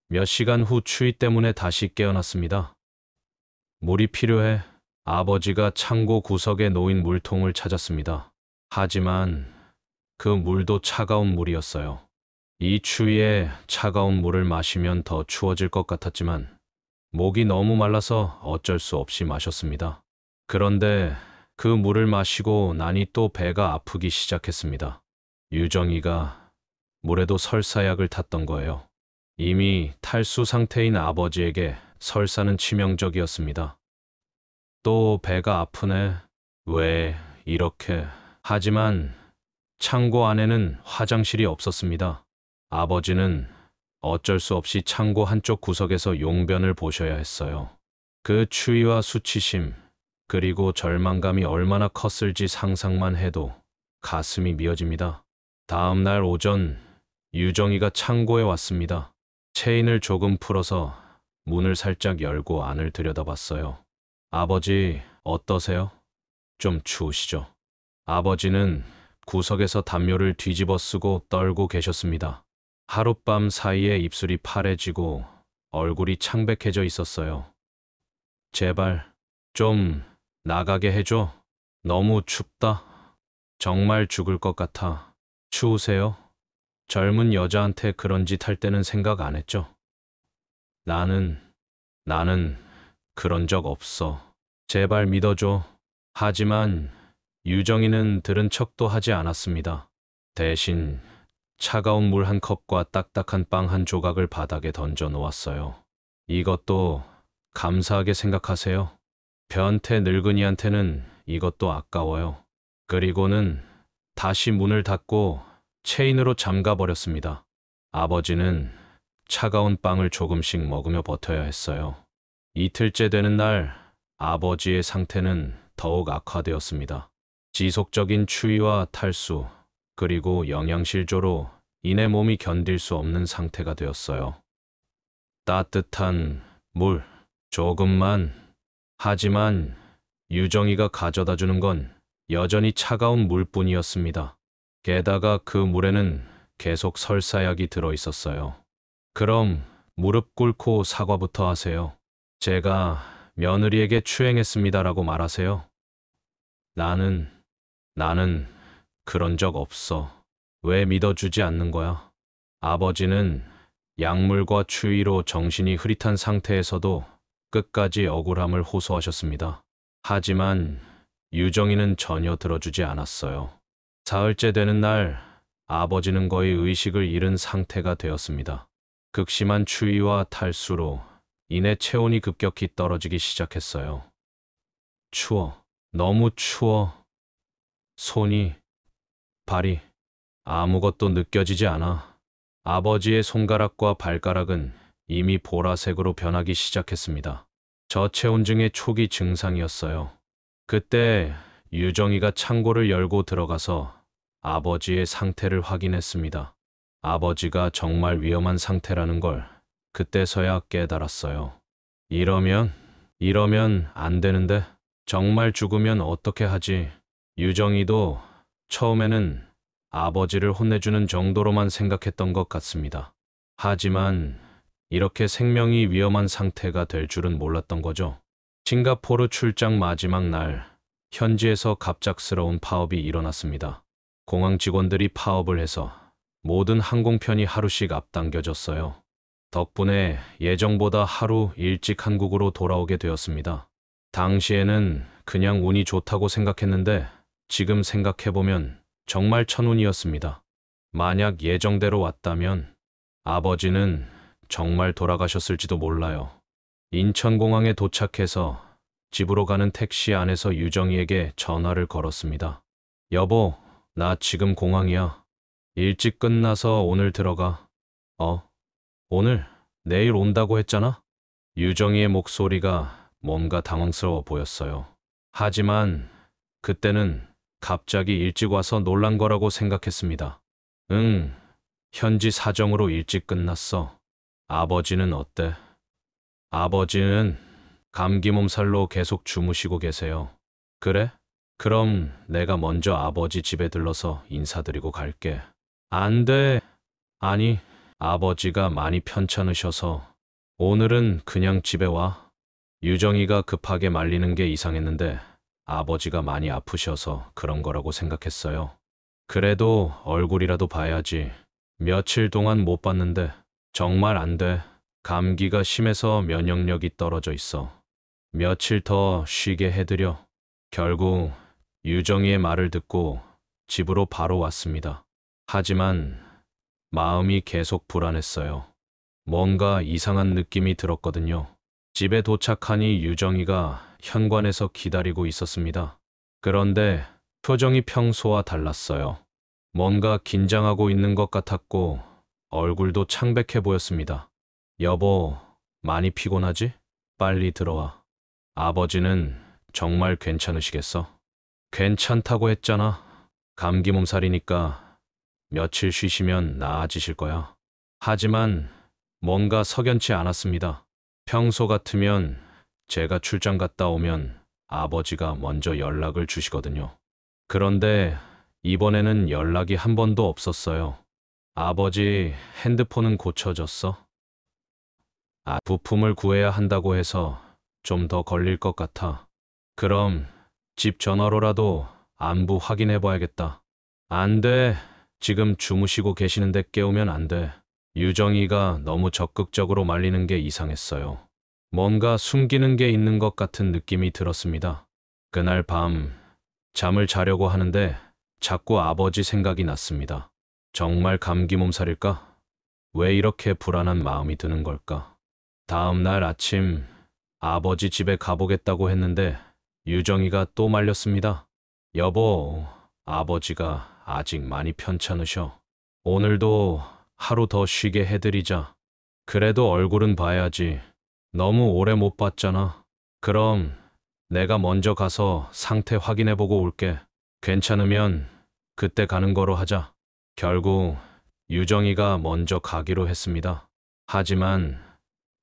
몇 시간 후 추위 때문에 다시 깨어났습니다. 물이 필요해. 아버지가 창고 구석에 놓인 물통을 찾았습니다. 하지만 그 물도 차가운 물이었어요. 이 추위에 차가운 물을 마시면 더 추워질 것 같았지만 목이 너무 말라서 어쩔 수 없이 마셨습니다. 그런데 그 물을 마시고 나니 또 배가 아프기 시작했습니다. 유정이가 물에도 설사약을 탔던 거예요. 이미 탈수 상태인 아버지에게 설사는 치명적이었습니다. 또 배가 아프네. 왜 이렇게? 하지만 창고 안에는 화장실이 없었습니다. 아버지는 어쩔 수 없이 창고 한쪽 구석에서 용변을 보셔야 했어요. 그 추위와 수치심, 그리고 절망감이 얼마나 컸을지 상상만 해도 가슴이 미어집니다. 다음 날 오전, 유정이가 창고에 왔습니다. 체인을 조금 풀어서 문을 살짝 열고 안을 들여다봤어요. 아버지, 어떠세요? 좀 추우시죠? 아버지는 구석에서 담요를 뒤집어 쓰고 떨고 계셨습니다. 하룻밤 사이에 입술이 파래지고 얼굴이 창백해져 있었어요. 제발 좀 나가게 해줘. 너무 춥다. 정말 죽을 것 같아. 추우세요? 젊은 여자한테 그런 짓 할 때는 생각 안 했죠? 나는 그런 적 없어. 제발 믿어줘. 하지만 유정이는 들은 척도 하지 않았습니다. 대신 차가운 물 한 컵과 딱딱한 빵 한 조각을 바닥에 던져 놓았어요. 이것도 감사하게 생각하세요. 변태 늙은이한테는 이것도 아까워요. 그리고는 다시 문을 닫고 체인으로 잠가 버렸습니다. 아버지는 차가운 빵을 조금씩 먹으며 버텨야 했어요. 이틀째 되는 날 아버지의 상태는 더욱 악화되었습니다. 지속적인 추위와 탈수, 그리고 영양실조로 인해 몸이 견딜 수 없는 상태가 되었어요. 따뜻한 물, 조금만. 하지만 유정이가 가져다 주는 건 여전히 차가운 물뿐이었습니다. 게다가 그 물에는 계속 설사약이 들어 있었어요. 그럼 무릎 꿇고 사과부터 하세요. 제가 며느리에게 추행했습니다라고 말하세요. 나는 그런 적 없어. 왜 믿어주지 않는 거야? 아버지는 약물과 추위로 정신이 흐릿한 상태에서도 끝까지 억울함을 호소하셨습니다. 하지만 유정이는 전혀 들어주지 않았어요. 사흘째 되는 날, 아버지는 거의 의식을 잃은 상태가 되었습니다. 극심한 추위와 탈수로 인해 체온이 급격히 떨어지기 시작했어요. 추워. 너무 추워. 손이, 발이 아무것도 느껴지지 않아. 아버지의 손가락과 발가락은 이미 보라색으로 변하기 시작했습니다. 저체온증의 초기 증상이었어요. 그때 유정이가 창고를 열고 들어가서 아버지의 상태를 확인했습니다. 아버지가 정말 위험한 상태라는 걸 그때서야 깨달았어요. 이러면 안 되는데, 정말 죽으면 어떻게 하지? 유정이도 처음에는 아버지를 혼내주는 정도로만 생각했던 것 같습니다. 하지만 이렇게 생명이 위험한 상태가 될 줄은 몰랐던 거죠. 싱가포르 출장 마지막 날, 현지에서 갑작스러운 파업이 일어났습니다. 공항 직원들이 파업을 해서 모든 항공편이 하루씩 앞당겨졌어요. 덕분에 예정보다 하루 일찍 한국으로 돌아오게 되었습니다. 당시에는 그냥 운이 좋다고 생각했는데 지금 생각해보면 정말 천운이었습니다. 만약 예정대로 왔다면 아버지는 정말 돌아가셨을지도 몰라요. 인천공항에 도착해서 집으로 가는 택시 안에서 유정이에게 전화를 걸었습니다. 여보, 나 지금 공항이야. 일찍 끝나서 오늘 들어가. 오늘? 내일 온다고 했잖아? 유정이의 목소리가 뭔가 당황스러워 보였어요. 하지만 그때는 갑자기 일찍 와서 놀란 거라고 생각했습니다. 응, 현지 사정으로 일찍 끝났어. 아버지는 어때? 아버지는 감기 몸살로 계속 주무시고 계세요. 그래? 그럼 내가 먼저 아버지 집에 들러서 인사드리고 갈게. 안 돼. 아니, 아버지가 많이 편찮으셔서 오늘은 그냥 집에 와. 유정이가 급하게 말리는 게 이상했는데 아버지가 많이 아프셔서 그런 거라고 생각했어요. 그래도 얼굴이라도 봐야지. 며칠 동안 못 봤는데 정말 안 돼. 감기가 심해서 면역력이 떨어져 있어. 며칠 더 쉬게 해드려. 결국 유정이의 말을 듣고 집으로 바로 왔습니다. 하지만 마음이 계속 불안했어요. 뭔가 이상한 느낌이 들었거든요. 집에 도착하니 유정이가 현관에서 기다리고 있었습니다. 그런데 표정이 평소와 달랐어요. 뭔가 긴장하고 있는 것 같았고 얼굴도 창백해 보였습니다. 여보, 많이 피곤하지? 빨리 들어와. 아버지는 정말 괜찮으시겠어? 괜찮다고 했잖아. 감기 몸살이니까 며칠 쉬시면 나아지실 거야. 하지만 뭔가 석연치 않았습니다. 평소 같으면 제가 출장 갔다 오면 아버지가 먼저 연락을 주시거든요. 그런데 이번에는 연락이 한 번도 없었어요. 아버지 핸드폰은 고쳐졌어? 부품을 구해야 한다고 해서 좀 더 걸릴 것 같아. 그럼 집 전화로라도 안부 확인해 봐야겠다. 안 돼. 지금 주무시고 계시는데 깨우면 안 돼. 유정이가 너무 적극적으로 말리는 게 이상했어요. 뭔가 숨기는 게 있는 것 같은 느낌이 들었습니다. 그날 밤 잠을 자려고 하는데 자꾸 아버지 생각이 났습니다. 정말 감기 몸살일까? 왜 이렇게 불안한 마음이 드는 걸까? 다음 날 아침 아버지 집에 가보겠다고 했는데 유정이가 또 말렸습니다. 여보, 아버지가 아직 많이 편찮으셔. 오늘도 하루 더 쉬게 해드리자. 그래도 얼굴은 봐야지. 너무 오래 못 봤잖아. 그럼 내가 먼저 가서 상태 확인해보고 올게. 괜찮으면 그때 가는 거로 하자. 결국 유정이가 먼저 가기로 했습니다. 하지만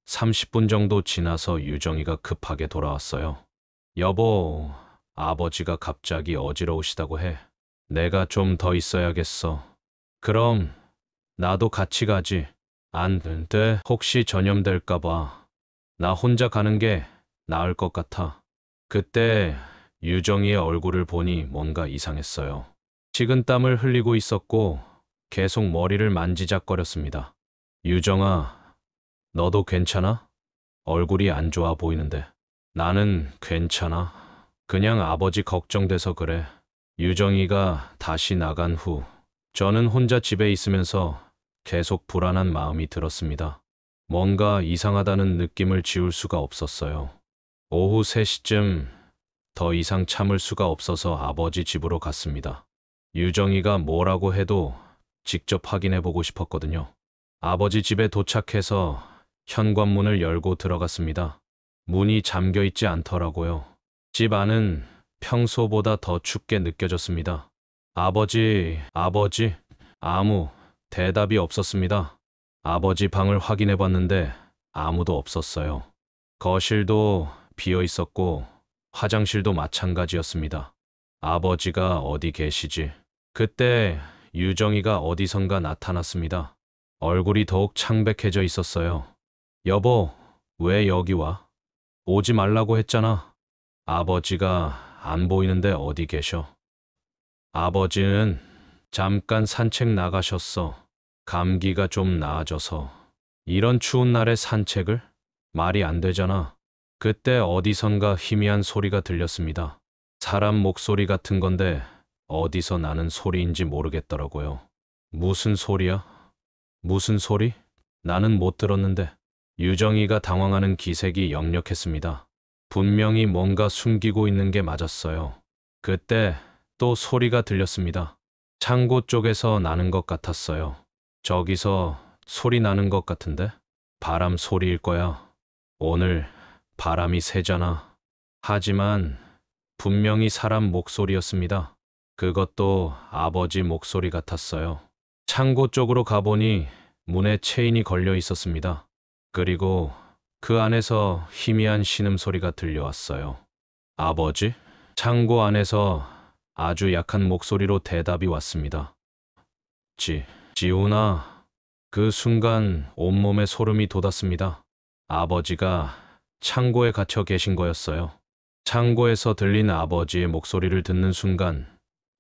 30분 정도 지나서 유정이가 급하게 돌아왔어요. 여보, 아버지가 갑자기 어지러우시다고 해. 내가 좀 더 있어야겠어. 그럼 나도 같이 가지. 안 돼. 혹시 전염될까봐. 나 혼자 가는 게 나을 것 같아. 그때 유정이의 얼굴을 보니 뭔가 이상했어요. 식은땀을 흘리고 있었고 계속 머리를 만지작거렸습니다. 유정아, 너도 괜찮아? 얼굴이 안 좋아 보이는데. 나는 괜찮아. 그냥 아버지 걱정돼서 그래. 유정이가 다시 나간 후 저는 혼자 집에 있으면서 계속 불안한 마음이 들었습니다. 뭔가 이상하다는 느낌을 지울 수가 없었어요. 오후 3시쯤 더 이상 참을 수가 없어서 아버지 집으로 갔습니다. 유정이가 뭐라고 해도 직접 확인해 보고 싶었거든요. 아버지 집에 도착해서 현관문을 열고 들어갔습니다. 문이 잠겨 있지 않더라고요. 집 안은 평소보다 더 춥게 느껴졌습니다. 아버지, 아무 대답이 없었습니다. 아버지 방을 확인해 봤는데 아무도 없었어요. 거실도 비어 있었고 화장실도 마찬가지였습니다. 아버지가 어디 계시지? 그때 유정이가 어디선가 나타났습니다. 얼굴이 더욱 창백해져 있었어요. 여보, 왜 여기 와? 오지 말라고 했잖아. 아버지가 안 보이는데 어디 계셔? 아버지는 잠깐 산책 나가셨어. 감기가 좀 나아져서. 이런 추운 날에 산책을? 말이 안 되잖아. 그때 어디선가 희미한 소리가 들렸습니다. 사람 목소리 같은 건데 어디서 나는 소리인지 모르겠더라고요. 무슨 소리야? 무슨 소리? 나는 못 들었는데. 유정이가 당황하는 기색이 역력했습니다. 분명히 뭔가 숨기고 있는 게 맞았어요. 그때 또 소리가 들렸습니다. 창고 쪽에서 나는 것 같았어요. 저기서 소리 나는 것 같은데? 바람 소리일 거야. 오늘 바람이 세잖아. 하지만 분명히 사람 목소리였습니다. 그것도 아버지 목소리 같았어요. 창고 쪽으로 가보니 문에 체인이 걸려 있었습니다. 그리고 그 안에서 희미한 신음소리가 들려왔어요. 아버지? 창고 안에서 아주 약한 목소리로 대답이 왔습니다. 지훈아. 그 순간 온몸에 소름이 돋았습니다. 아버지가 창고에 갇혀 계신 거였어요. 창고에서 들린 아버지의 목소리를 듣는 순간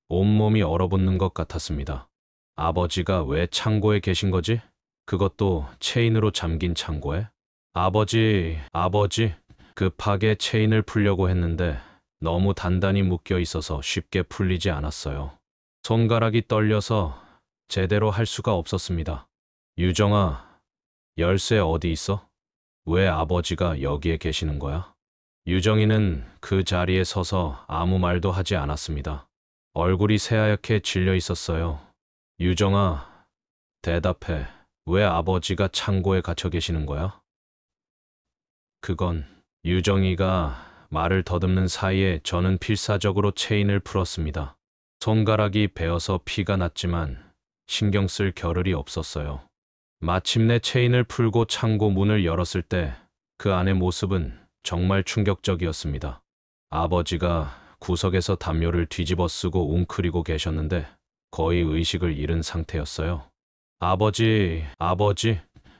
온몸이 얼어붙는 것 같았습니다. 아버지가 왜 창고에 계신 거지? 그것도 체인으로 잠긴 창고에? 아버지. 급하게 체인을 풀려고 했는데 너무 단단히 묶여 있어서 쉽게 풀리지 않았어요. 손가락이 떨려서 제대로 할 수가 없었습니다. 유정아, 열쇠 어디 있어? 왜 아버지가 여기에 계시는 거야? 유정이는 그 자리에 서서 아무 말도 하지 않았습니다. 얼굴이 새하얗게 질려 있었어요. 유정아, 대답해. 왜 아버지가 창고에 갇혀 계시는 거야? 그건. 유정이가 말을 더듬는 사이에 저는 필사적으로 체인을 풀었습니다. 손가락이 베어서 피가 났지만 신경 쓸 겨를이 없었어요. 마침내 체인을 풀고 창고 문을 열었을 때 그 안의 모습은 정말 충격적이었습니다. 아버지가 구석에서 담요를 뒤집어 쓰고 웅크리고 계셨는데 거의 의식을 잃은 상태였어요.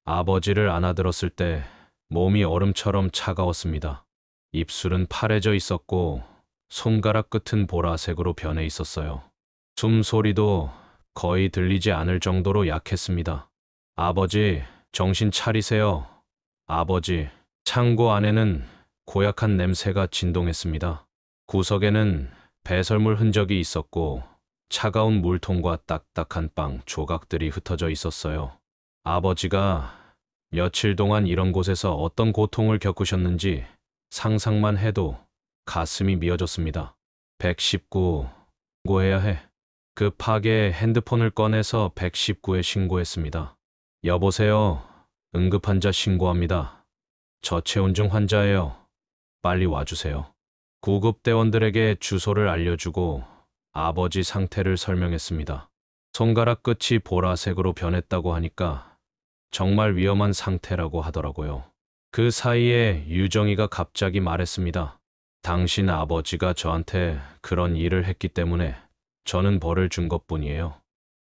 아버지를 안아들었을 때 몸이 얼음처럼 차가웠습니다. 입술은 파래져 있었고 손가락 끝은 보라색으로 변해 있었어요. 숨소리도 거의 들리지 않을 정도로 약했습니다. 아버지, 정신 차리세요. 아버지. 창고 안에는 고약한 냄새가 진동했습니다. 구석에는 배설물 흔적이 있었고 차가운 물통과 딱딱한 빵 조각들이 흩어져 있었어요. 아버지가 며칠 동안 이런 곳에서 어떤 고통을 겪으셨는지 상상만 해도 가슴이 미어졌습니다. 119, 신고해야 해. 급하게 핸드폰을 꺼내서 119에 신고했습니다. 여보세요. 응급환자 신고합니다. 저체온증 환자예요. 빨리 와주세요. 구급대원들에게 주소를 알려주고 아버지 상태를 설명했습니다. 손가락 끝이 보라색으로 변했다고 하니까 정말 위험한 상태라고 하더라고요. 그 사이에 유정이가 갑자기 말했습니다. 당신 아버지가 저한테 그런 일을 했기 때문에 저는 벌을 준 것뿐이에요.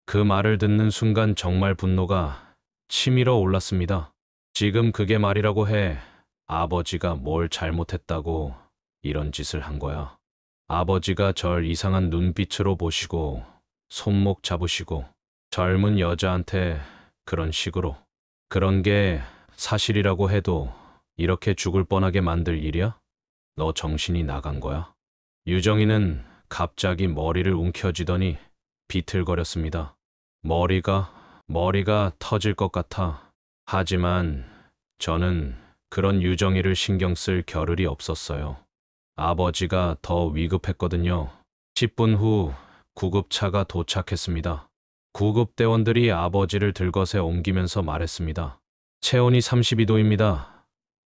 그 말을 듣는 순간 정말 분노가 치밀어 올랐습니다. 지금 그게 말이라고 해. 아버지가 뭘 잘못했다고 이런 짓을 한 거야. 아버지가 절 이상한 눈빛으로 보시고 손목 잡으시고 젊은 여자한테 그런 식으로. 그런 게 사실이라고 해도 이렇게 죽을 뻔하게 만들 일이야? 너 정신이 나간 거야? 유정이는 갑자기 머리를 움켜쥐더니 비틀거렸습니다. 머리가 터질 것 같아. 하지만 저는 그런 유정이를 신경 쓸 겨를이 없었어요. 아버지가 더 위급했거든요. 10분 후 구급차가 도착했습니다. 구급대원들이 아버지를 들것에 옮기면서 말했습니다. 체온이 32도입니다.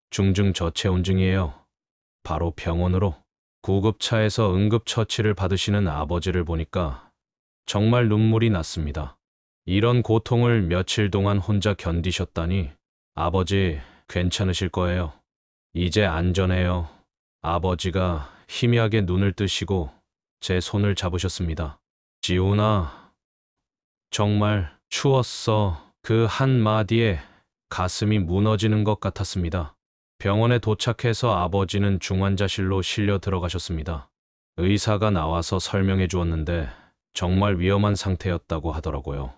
중증 저체온증이에요. 바로 병원으로. 구급차에서 응급처치를 받으시는 아버지를 보니까 정말 눈물이 났습니다. 이런 고통을 며칠 동안 혼자 견디셨다니. 아버지, 괜찮으실 거예요. 이제 안전해요. 아버지가 희미하게 눈을 뜨시고 제 손을 잡으셨습니다. 지훈아, 정말 추웠어. 그 한마디에 가슴이 무너지는 것 같았습니다. 병원에 도착해서 아버지는 중환자실로 실려 들어가셨습니다. 의사가 나와서 설명해 주었는데 정말 위험한 상태였다고 하더라고요.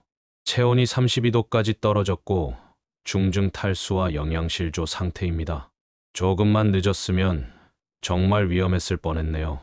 체온이 32도까지 떨어졌고 중증 탈수와 영양실조 상태입니다. 조금만 늦었으면 정말 위험했을 뻔했네요.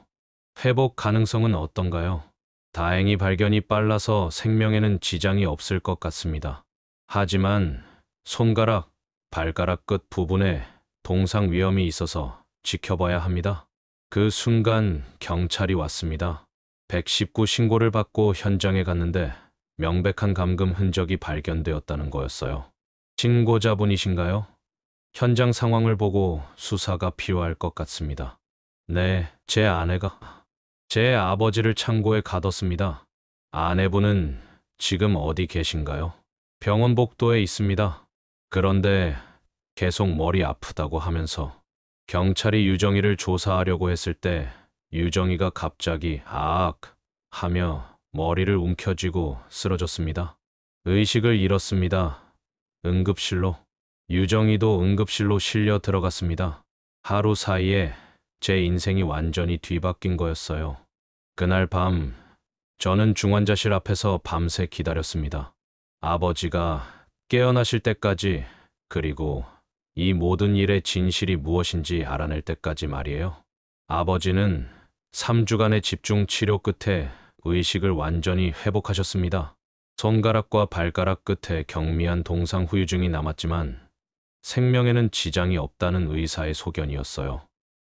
회복 가능성은 어떤가요? 다행히 발견이 빨라서 생명에는 지장이 없을 것 같습니다. 하지만 손가락, 발가락 끝 부분에 동상 위험이 있어서 지켜봐야 합니다. 그 순간 경찰이 왔습니다. 119 신고를 받고 현장에 갔는데 명백한 감금 흔적이 발견되었다는 거였어요. 신고자분이신가요? 현장 상황을 보고 수사가 필요할 것 같습니다. 네, 제 아내가 제 아버지를 창고에 가뒀습니다. 아내분은 지금 어디 계신가요? 병원 복도에 있습니다. 그런데 계속 머리 아프다고 하면서 경찰이 유정이를 조사하려고 했을 때 유정이가 갑자기 아악 하며 머리를 움켜쥐고 쓰러졌습니다. 의식을 잃었습니다. 응급실로. 유정이도 응급실로 실려 들어갔습니다. 하루 사이에 제 인생이 완전히 뒤바뀐 거였어요. 그날 밤 저는 중환자실 앞에서 밤새 기다렸습니다. 아버지가 깨어나실 때까지, 그리고 이 모든 일의 진실이 무엇인지 알아낼 때까지 말이에요. 아버지는 3주간의 집중 치료 끝에 의식을 완전히 회복하셨습니다. 손가락과 발가락 끝에 경미한 동상 후유증이 남았지만 생명에는 지장이 없다는 의사의 소견이었어요.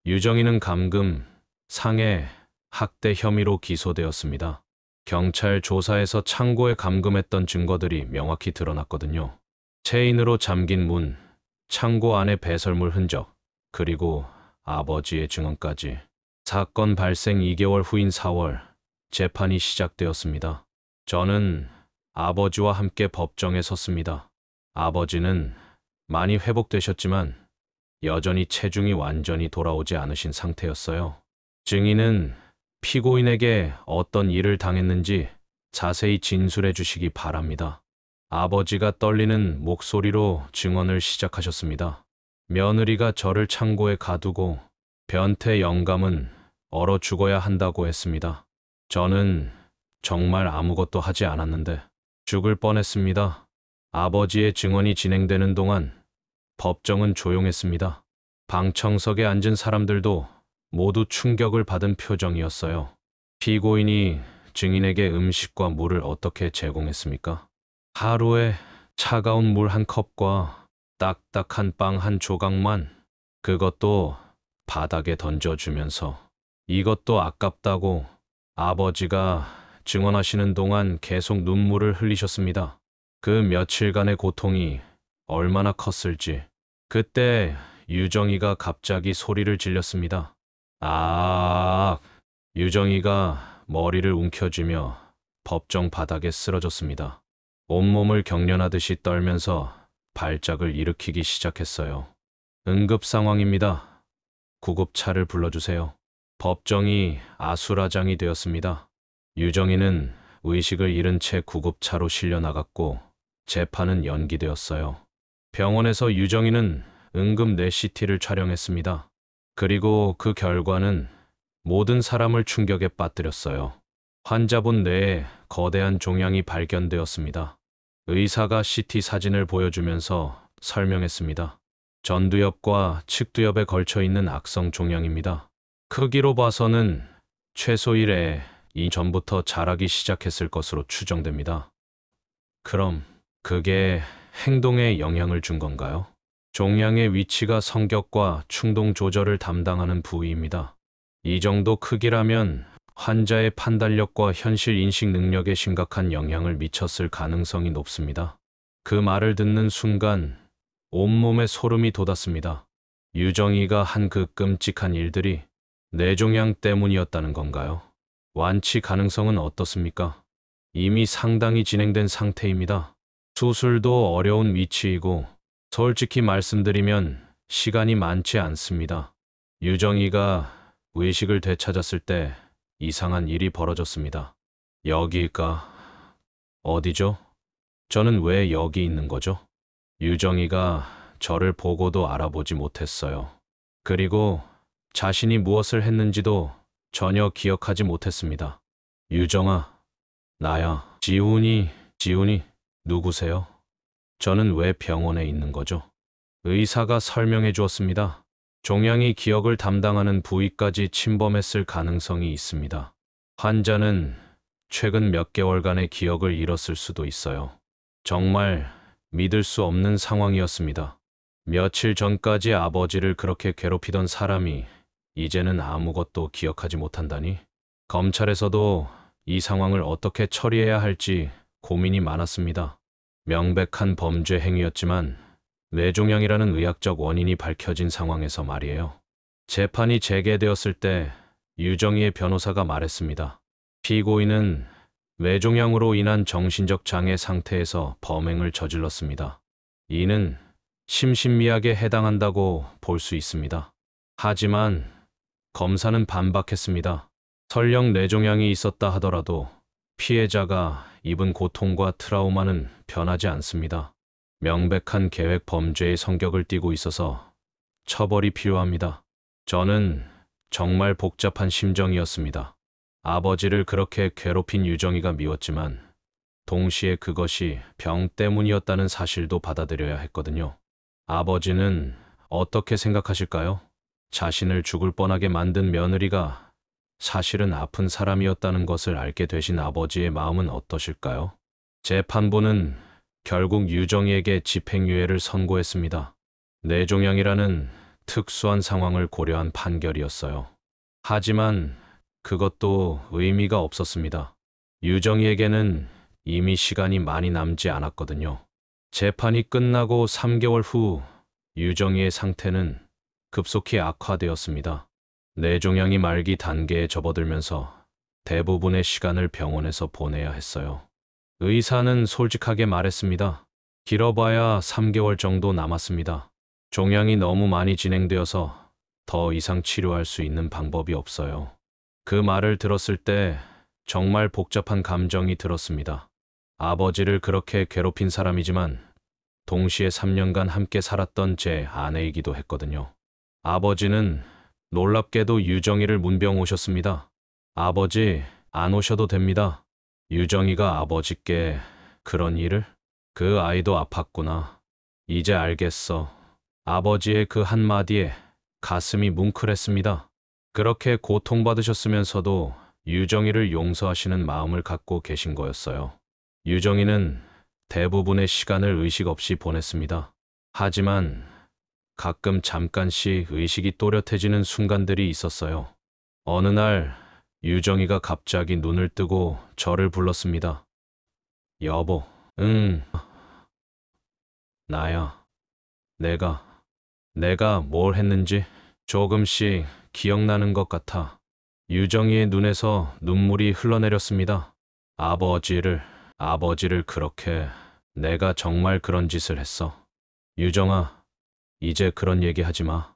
유정이는 감금, 상해, 학대 혐의로 기소되었습니다. 경찰 조사에서 창고에 감금했던 증거들이 명확히 드러났거든요. 체인으로 잠긴 문, 창고 안의 배설물 흔적, 그리고 아버지의 증언까지. 사건 발생 2개월 후인 4월, 재판이 시작되었습니다. 저는 아버지와 함께 법정에 섰습니다. 아버지는 많이 회복되셨지만 여전히 체중이 완전히 돌아오지 않으신 상태였어요. 증인은 피고인에게 어떤 일을 당했는지 자세히 진술해 주시기 바랍니다. 아버지가 떨리는 목소리로 증언을 시작하셨습니다. 며느리가 저를 창고에 가두고 변태 영감은 얼어 죽어야 한다고 했습니다. 저는 정말 아무것도 하지 않았는데 죽을 뻔했습니다. 아버지의 증언이 진행되는 동안 법정은 조용했습니다. 방청석에 앉은 사람들도 모두 충격을 받은 표정이었어요. 피고인이 증인에게 음식과 물을 어떻게 제공했습니까? 하루에 차가운 물 한 컵과 딱딱한 빵 한 조각만, 그것도 바닥에 던져주면서. 이것도 아깝다고. 아버지가 증언하시는 동안 계속 눈물을 흘리셨습니다. 그 며칠간의 고통이 얼마나 컸을지. 그때 유정이가 갑자기 소리를 질렀습니다. 아, 유정이가 머리를 움켜쥐며 법정 바닥에 쓰러졌습니다. 온몸을 경련하듯이 떨면서 발작을 일으키기 시작했어요. 응급 상황입니다. 구급차를 불러주세요. 법정이 아수라장이 되었습니다. 유정이는 의식을 잃은 채 구급차로 실려 나갔고 재판은 연기되었어요. 병원에서 유정이는 응급 뇌CT를 촬영했습니다. 그리고 그 결과는 모든 사람을 충격에 빠뜨렸어요. 환자분 뇌에 거대한 종양이 발견되었습니다. 의사가 CT 사진을 보여주면서 설명했습니다. 전두엽과 측두엽에 걸쳐 있는 악성 종양입니다. 크기로 봐서는 최소 1회 이전부터 자라기 시작했을 것으로 추정됩니다. 그럼 그게 행동에 영향을 준 건가요? 종양의 위치가 성격과 충동 조절을 담당하는 부위입니다. 이 정도 크기라면 환자의 판단력과 현실 인식 능력에 심각한 영향을 미쳤을 가능성이 높습니다. 그 말을 듣는 순간 온몸에 소름이 돋았습니다. 유정이가 한 그 끔찍한 일들이 뇌종양 때문이었다는 건가요? 완치 가능성은 어떻습니까? 이미 상당히 진행된 상태입니다. 수술도 어려운 위치이고 솔직히 말씀드리면 시간이 많지 않습니다. 유정이가 의식을 되찾았을 때 이상한 일이 벌어졌습니다. 여기가 어디죠? 저는 왜 여기 있는 거죠? 유정이가 저를 보고도 알아보지 못했어요. 그리고 자신이 무엇을 했는지도 전혀 기억하지 못했습니다. 유정아, 나야. 지훈이 누구세요? 저는 왜 병원에 있는 거죠? 의사가 설명해 주었습니다. 종양이 기억을 담당하는 부위까지 침범했을 가능성이 있습니다. 환자는 최근 몇 개월간의 기억을 잃었을 수도 있어요. 정말 믿을 수 없는 상황이었습니다. 며칠 전까지 아버지를 그렇게 괴롭히던 사람이 이제는 아무것도 기억하지 못한다니? 검찰에서도 이 상황을 어떻게 처리해야 할지 고민이 많았습니다. 명백한 범죄 행위였지만 뇌종양이라는 의학적 원인이 밝혀진 상황에서 말이에요. 재판이 재개되었을 때 유정이의 변호사가 말했습니다. 피고인은 뇌종양으로 인한 정신적 장애 상태에서 범행을 저질렀습니다. 이는 심신미약에 해당한다고 볼 수 있습니다. 하지만 검사는 반박했습니다. 설령 뇌종양이 있었다 하더라도 피해자가 입은 고통과 트라우마는 변하지 않습니다. 명백한 계획 범죄의 성격을 띠고 있어서 처벌이 필요합니다. 저는 정말 복잡한 심정이었습니다. 아버지를 그렇게 괴롭힌 유정이가 미웠지만 동시에 그것이 병 때문이었다는 사실도 받아들여야 했거든요. 아버지는 어떻게 생각하실까요? 자신을 죽을 뻔하게 만든 며느리가 사실은 아픈 사람이었다는 것을 알게 되신 아버지의 마음은 어떠실까요? 재판부는 결국 유정이에게 집행유예를 선고했습니다. 뇌종양이라는 특수한 상황을 고려한 판결이었어요. 하지만 그것도 의미가 없었습니다. 유정이에게는 이미 시간이 많이 남지 않았거든요. 재판이 끝나고 3개월 후 유정이의 상태는 급속히 악화되었습니다. 뇌종양이 말기 단계에 접어들면서 대부분의 시간을 병원에서 보내야 했어요. 의사는 솔직하게 말했습니다. 길어봐야 3개월 정도 남았습니다. 종양이 너무 많이 진행되어서 더 이상 치료할 수 있는 방법이 없어요. 그 말을 들었을 때 정말 복잡한 감정이 들었습니다. 아버지를 그렇게 괴롭힌 사람이지만 동시에 3년간 함께 살았던 제 아내이기도 했거든요. 아버지는 놀랍게도 유정이를 문병 오셨습니다. 아버지, 안 오셔도 됩니다. 유정이가 아버지께 그런 일을? 그 아이도 아팠구나. 이제 알겠어. 아버지의 그 한마디에 가슴이 뭉클했습니다. 그렇게 고통받으셨으면서도 유정이를 용서하시는 마음을 갖고 계신 거였어요. 유정이는 대부분의 시간을 의식 없이 보냈습니다. 하지만 가끔 잠깐씩 의식이 또렷해지는 순간들이 있었어요. 어느 날 유정이가 갑자기 눈을 뜨고 저를 불렀습니다. 여보, 응, 나야. 내가 뭘 했는지 조금씩 기억나는 것 같아. 유정이의 눈에서 눈물이 흘러내렸습니다. 아버지를 그렇게 내가 정말 그런 짓을 했어. 유정아, 이제 그런 얘기 하지 마.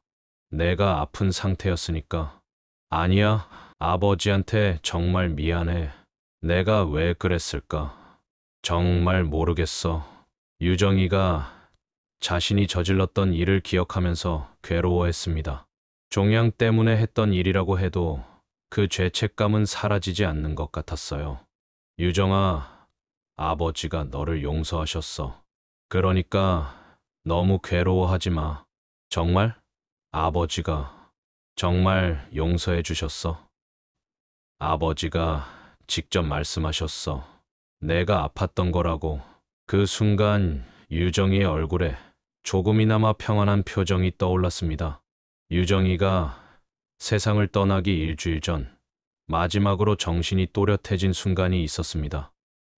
내가 아픈 상태였으니까. 아니야, 아버지한테 정말 미안해. 내가 왜 그랬을까? 정말 모르겠어. 유정이가 자신이 저질렀던 일을 기억하면서 괴로워했습니다. 종양 때문에 했던 일이라고 해도 그 죄책감은 사라지지 않는 것 같았어요. 유정아, 아버지가 너를 용서하셨어. 그러니까 너무 괴로워하지 마. 정말? 아버지가 정말 용서해 주셨어. 아버지가 직접 말씀하셨어. 내가 아팠던 거라고. 그 순간 유정이의 얼굴에 조금이나마 평안한 표정이 떠올랐습니다. 유정이가 세상을 떠나기 일주일 전 마지막으로 정신이 또렷해진 순간이 있었습니다.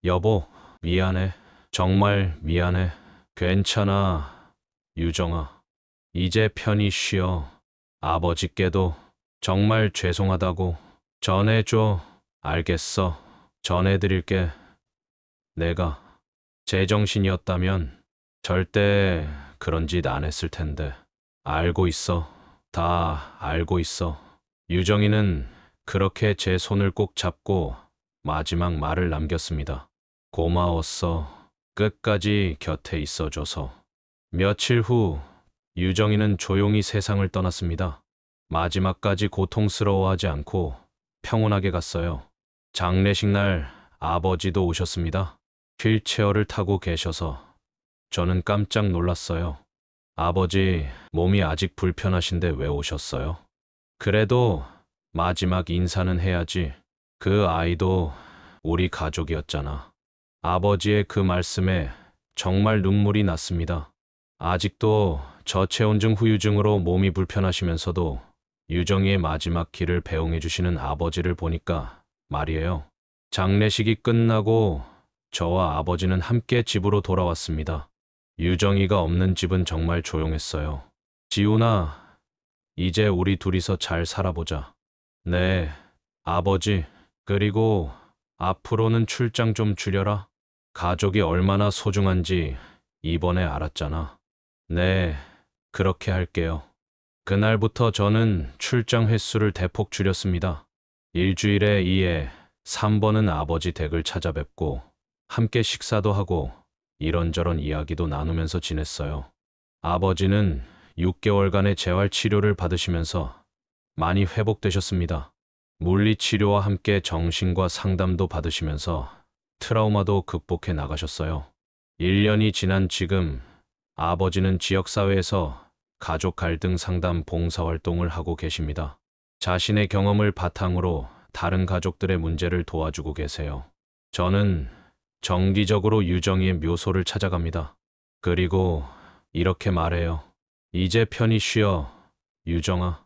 여보, 미안해. 정말 미안해. 괜찮아, 유정아. 이제 편히 쉬어. 아버지께도 정말 죄송하다고 전해줘. 알겠어. 전해드릴게. 내가 제정신이었다면 절대 그런 짓 안 했을 텐데. 알고 있어. 다 알고 있어. 유정이는 그렇게 제 손을 꼭 잡고 마지막 말을 남겼습니다. 고마웠어. 끝까지 곁에 있어줘서. 며칠 후 유정이는 조용히 세상을 떠났습니다. 마지막까지 고통스러워하지 않고 평온하게 갔어요. 장례식 날 아버지도 오셨습니다. 휠체어를 타고 계셔서 저는 깜짝 놀랐어요. 아버지, 몸이 아직 불편하신데 왜 오셨어요? 그래도 마지막 인사는 해야지. 그 아이도 우리 가족이었잖아. 아버지의 그 말씀에 정말 눈물이 났습니다. 아직도 저체온증 후유증으로 몸이 불편하시면서도 유정이의 마지막 길을 배웅해 주시는 아버지를 보니까 말이에요. 장례식이 끝나고 저와 아버지는 함께 집으로 돌아왔습니다. 유정이가 없는 집은 정말 조용했어요. 지훈아, 이제 우리 둘이서 잘 살아보자. 네, 아버지. 그리고 앞으로는 출장 좀 줄여라. 가족이 얼마나 소중한지 이번에 알았잖아. 네, 그렇게 할게요. 그날부터 저는 출장 횟수를 대폭 줄였습니다. 일주일에 2회, 3번은 아버지 댁을 찾아뵙고 함께 식사도 하고 이런저런 이야기도 나누면서 지냈어요. 아버지는 6개월간의 재활 치료를 받으시면서 많이 회복되셨습니다. 물리치료와 함께 정신과 상담도 받으시면서 트라우마도 극복해 나가셨어요. 1년이 지난 지금 아버지는 지역사회에서 가족 갈등 상담 봉사활동을 하고 계십니다. 자신의 경험을 바탕으로 다른 가족들의 문제를 도와주고 계세요. 저는 정기적으로 유정이의 묘소를 찾아갑니다. 그리고 이렇게 말해요. 이제 편히 쉬어, 유정아.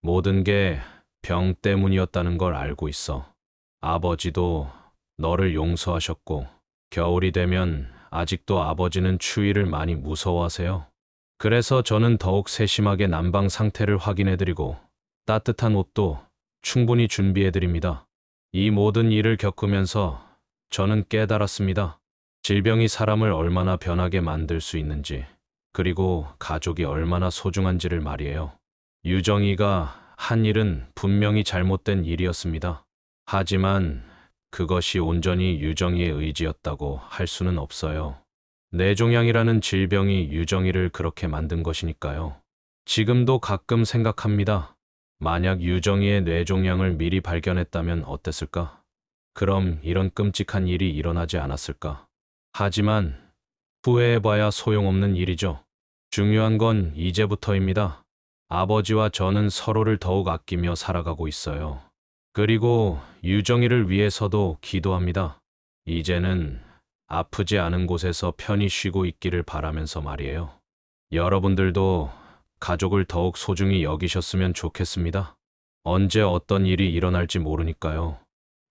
모든 게 병 때문이었다는 걸 알고 있어. 아버지도 너를 용서하셨고, 겨울이 되면 아직도 아버지는 추위를 많이 무서워하세요. 그래서 저는 더욱 세심하게 난방 상태를 확인해드리고 따뜻한 옷도 충분히 준비해드립니다. 이 모든 일을 겪으면서 저는 깨달았습니다. 질병이 사람을 얼마나 변하게 만들 수 있는지, 그리고 가족이 얼마나 소중한지를 말이에요. 유정이가 한 일은 분명히 잘못된 일이었습니다. 하지만 그것이 온전히 유정이의 의지였다고 할 수는 없어요. 뇌종양이라는 질병이 유정이를 그렇게 만든 것이니까요. 지금도 가끔 생각합니다. 만약 유정이의 뇌종양을 미리 발견했다면 어땠을까? 그럼 이런 끔찍한 일이 일어나지 않았을까? 하지만 후회해봐야 소용없는 일이죠. 중요한 건 이제부터입니다. 아버지와 저는 서로를 더욱 아끼며 살아가고 있어요. 그리고 유정이를 위해서도 기도합니다. 이제는 아프지 않은 곳에서 편히 쉬고 있기를 바라면서 말이에요. 여러분들도 가족을 더욱 소중히 여기셨으면 좋겠습니다. 언제 어떤 일이 일어날지 모르니까요.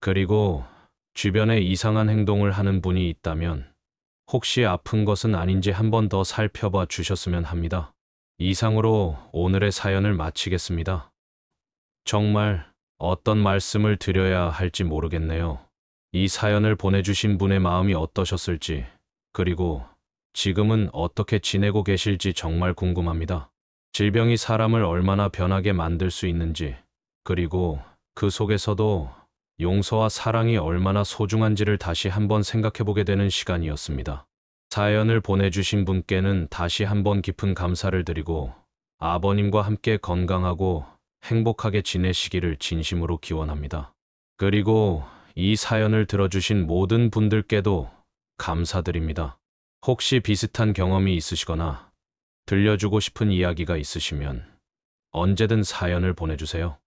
그리고 주변에 이상한 행동을 하는 분이 있다면 혹시 아픈 것은 아닌지 한 번 더 살펴봐 주셨으면 합니다. 이상으로 오늘의 사연을 마치겠습니다. 정말 어떤 말씀을 드려야 할지 모르겠네요. 이 사연을 보내주신 분의 마음이 어떠셨을지, 그리고 지금은 어떻게 지내고 계실지 정말 궁금합니다. 질병이 사람을 얼마나 변하게 만들 수 있는지, 그리고 그 속에서도 용서와 사랑이 얼마나 소중한지를 다시 한번 생각해보게 되는 시간이었습니다. 사연을 보내주신 분께는 다시 한번 깊은 감사를 드리고 아버님과 함께 건강하고 행복하게 지내시기를 진심으로 기원합니다. 그리고 이 사연을 들어주신 모든 분들께도 감사드립니다. 혹시 비슷한 경험이 있으시거나 들려주고 싶은 이야기가 있으시면 언제든 사연을 보내주세요.